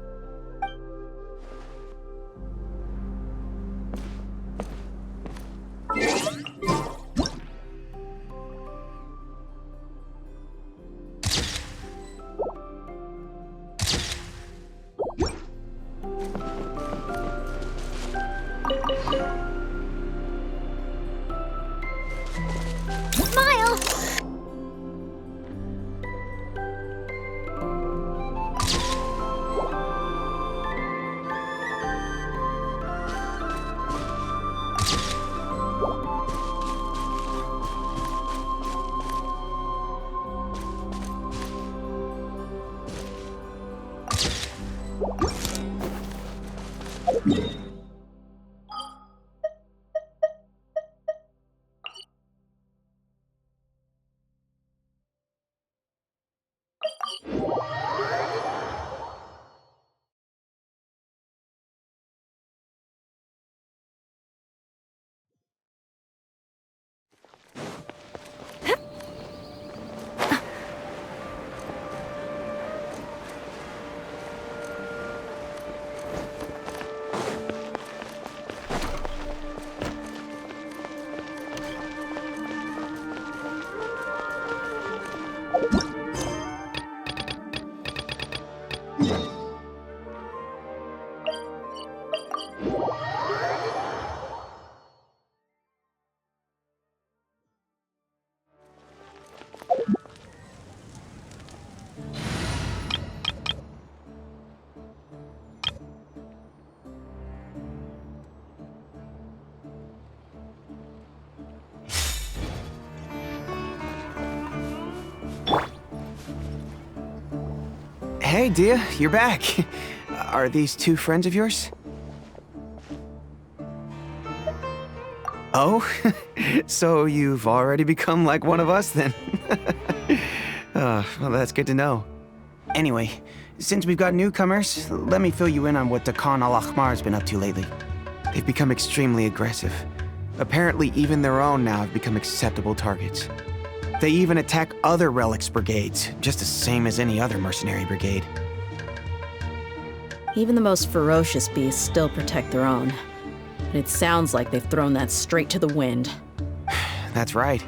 Smile! Hey, Dehya, you're back. Are these two friends of yours? Oh, so you've already become like one of us then? Well, that's good to know. Anyway, since we've got newcomers, let me fill you in on what Dakan al-Ahmar's been up to lately. They've become extremely aggressive. Apparently, even their own now have become acceptable targets. They even attack other relics brigades, just the same as any other mercenary brigade. Even the most ferocious beasts still protect their own. And it sounds like they've thrown that straight to the wind. That's right.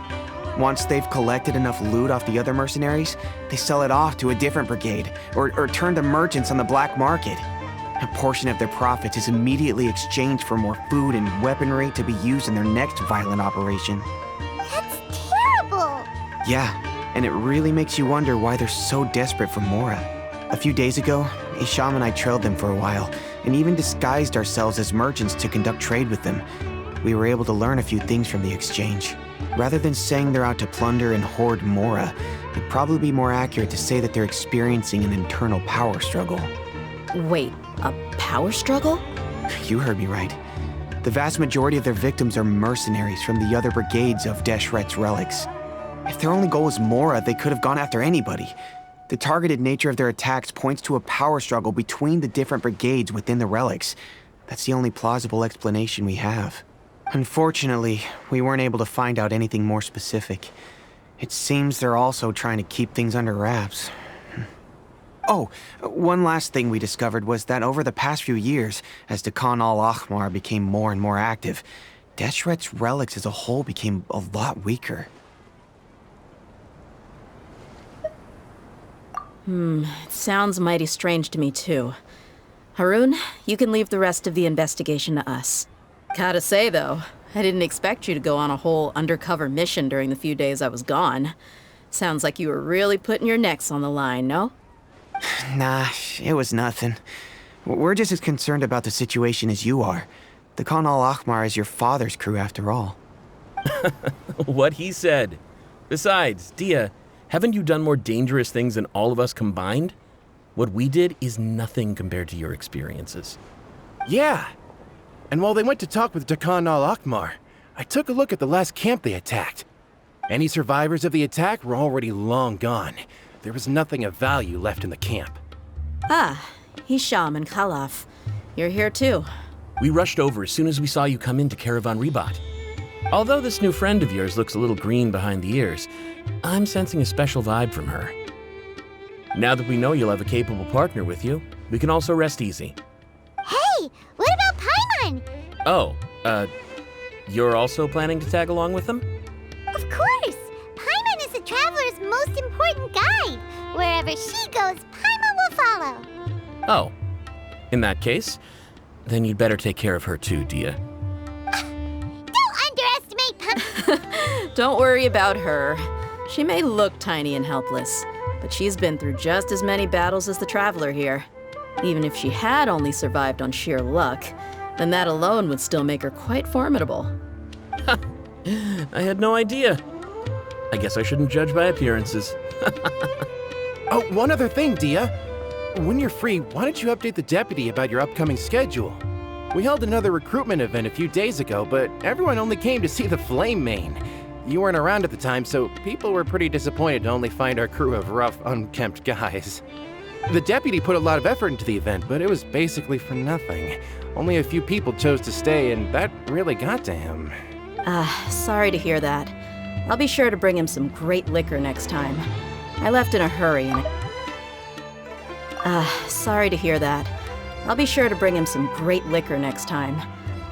Once they've collected enough loot off the other mercenaries, they sell it off to a different brigade, or turn to merchants on the black market. A portion of their profits is immediately exchanged for more food and weaponry to be used in their next violent operation. That's terrible! Yeah, and it really makes you wonder why they're so desperate for Mora. A few days ago, Isham and I trailed them for a while, and even disguised ourselves as merchants to conduct trade with them. We were able to learn a few things from the exchange. Rather than saying they're out to plunder and hoard Mora, it'd probably be more accurate to say that they're experiencing an internal power struggle. Wait, a power struggle? You heard me right. The vast majority of their victims are mercenaries from the other brigades of Deshret's relics. If their only goal was Mora, they could have gone after anybody. The targeted nature of their attacks points to a power struggle between the different brigades within the relics. That's the only plausible explanation we have. Unfortunately, we weren't able to find out anything more specific. It seems they're also trying to keep things under wraps. Oh, one last thing we discovered was that over the past few years, as Khan al-Ahmar became more and more active, Deshret's relics as a whole became a lot weaker. It sounds mighty strange to me too. Harun, you can leave the rest of the investigation to us. Gotta say though, I didn't expect you to go on a whole undercover mission during the few days I was gone. Sounds like you were really putting your necks on the line, no? Nah, it was nothing. We're just as concerned about the situation as you are. The Khan al-Ahmar is your father's crew after all. What he said. Besides, Dehya, haven't you done more dangerous things than all of us combined? What we did is nothing compared to your experiences. Yeah. And while they went to talk with Khan al-Ahmar, I took a look at the last camp they attacked. Any survivors of the attack were already long gone. There was nothing of value left in the camp. Ah, Hisham and Khalaf. You're here too. We rushed over as soon as we saw you come into Caravan Ribat. Although this new friend of yours looks a little green behind the ears, I'm sensing a special vibe from her. Now that we know you'll have a capable partner with you, we can also rest easy. Hey, what about Paimon? Oh, you're also planning to tag along with them? Of course! Paimon is the traveler's most important guide. Wherever she goes, Paimon will follow. Oh, in that case, then you'd better take care of her too, Dehya. Don't underestimate Paimon. Don't worry about her. She may look tiny and helpless, but she's been through just as many battles as the traveler here. Even if she had only survived on sheer luck, then that alone would still make her quite formidable. I had no idea. I guess I shouldn't judge by appearances. Oh, one other thing, Dehya. When you're free, why don't you update the deputy about your upcoming schedule? We held another recruitment event a few days ago, but everyone only came to see the Flame Main. You weren't around at the time, so people were pretty disappointed to only find our crew of rough, unkempt guys. The deputy put a lot of effort into the event, but it was basically for nothing. Only a few people chose to stay, and that really got to him. Sorry to hear that. I'll be sure to bring him some great liquor next time. I left in a hurry and sorry to hear that. I'll be sure to bring him some great liquor next time.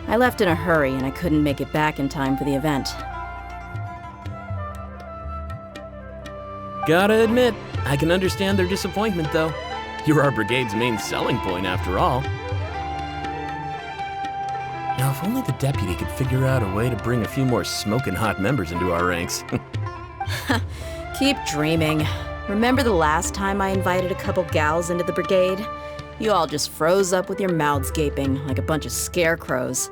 I left in a hurry and I couldn't make it back in time for the event. Gotta admit, I can understand their disappointment though. You're our brigade's main selling point after all. Now, if only the deputy could figure out a way to bring a few more smoking hot members into our ranks. Keep dreaming. Remember the last time I invited a couple gals into the brigade? You all just froze up with your mouths gaping like a bunch of scarecrows.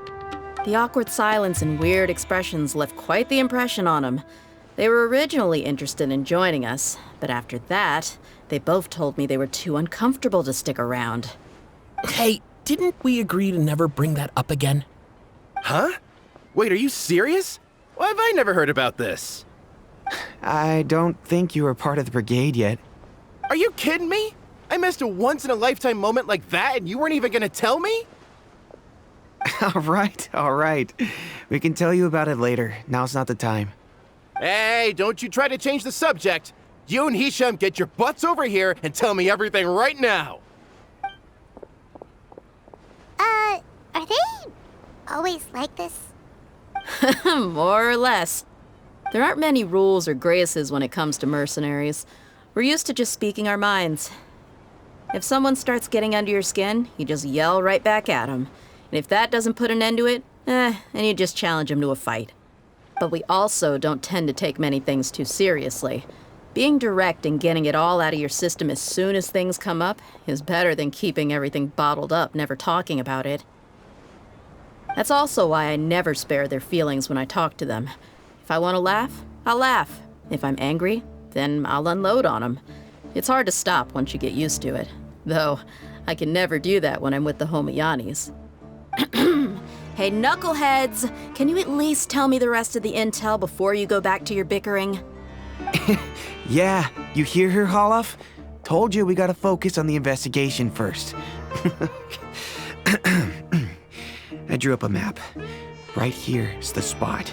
The awkward silence and weird expressions left quite the impression on them. They were originally interested in joining us, but after that, they both told me they were too uncomfortable to stick around. Hey, didn't we agree to never bring that up again? Huh? Wait, are you serious? Why have I never heard about this? I don't think you were part of the brigade yet. Are you kidding me? I missed a once-in-a-lifetime moment like that and you weren't even gonna tell me? All right. We can tell you about it later. Now's not the time. Hey, don't you try to change the subject. You and Hisham get your butts over here and tell me everything right now. Are they always like this? More or less. There aren't many rules or graces when it comes to mercenaries. We're used to just speaking our minds. If someone starts getting under your skin, you just yell right back at them. And if that doesn't put an end to it, then you just challenge them to a fight. But we also don't tend to take many things too seriously. Being direct and getting it all out of your system as soon as things come up is better than keeping everything bottled up, never talking about it. That's also why I never spare their feelings when I talk to them. If I want to laugh, I'll laugh. If I'm angry, then I'll unload on them. It's hard to stop once you get used to it. Though, I can never do that when I'm with the Homayanis. Hey, knuckleheads! Can you at least tell me the rest of the intel before you go back to your bickering? Yeah, you hear her, Holloff? Told you we gotta focus on the investigation first. I drew up a map. Right here is the spot.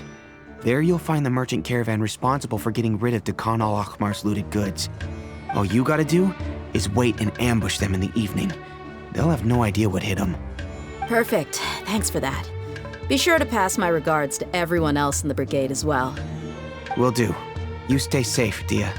There you'll find the merchant caravan responsible for getting rid of Khan al-Ahmar's looted goods. All you gotta do is wait and ambush them in the evening. They'll have no idea what hit them. Perfect. Thanks for that. Be sure to pass my regards to everyone else in the brigade as well. Will do. You stay safe, Dehya.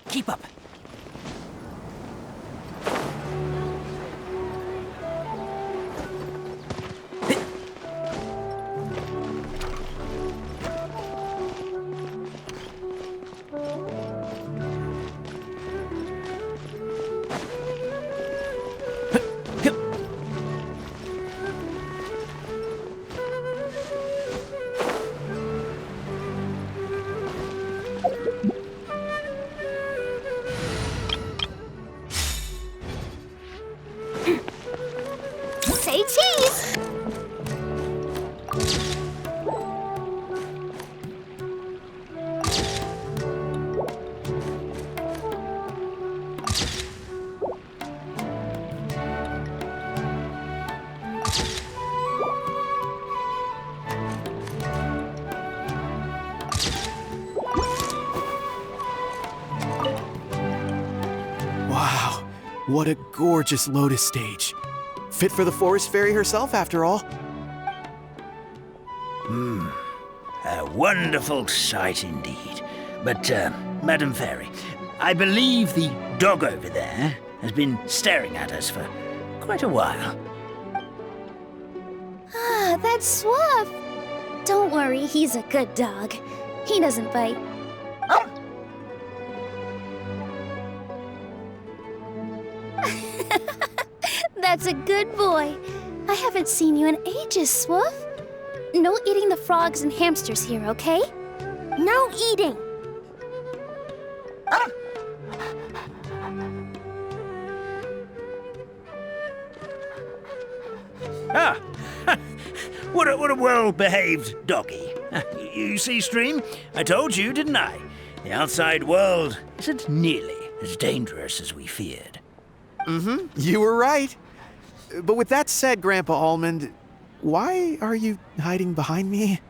Keep up. Say cheese! Wow, what a gorgeous lotus stage. Fit for the forest fairy herself, after all. A wonderful sight indeed. But, Madam Fairy, I believe the dog over there has been staring at us for quite a while. Ah, that's Swaff. Don't worry, he's a good dog. He doesn't bite. That's a good boy. I haven't seen you in ages, Swaff. No eating the frogs and hamsters here, okay? No eating. Ah, what a well-behaved doggy. You see, Stream, I told you, didn't I? The outside world isn't nearly as dangerous as we feared. You were right. But with that said, Grandpa Almond, why are you hiding behind me?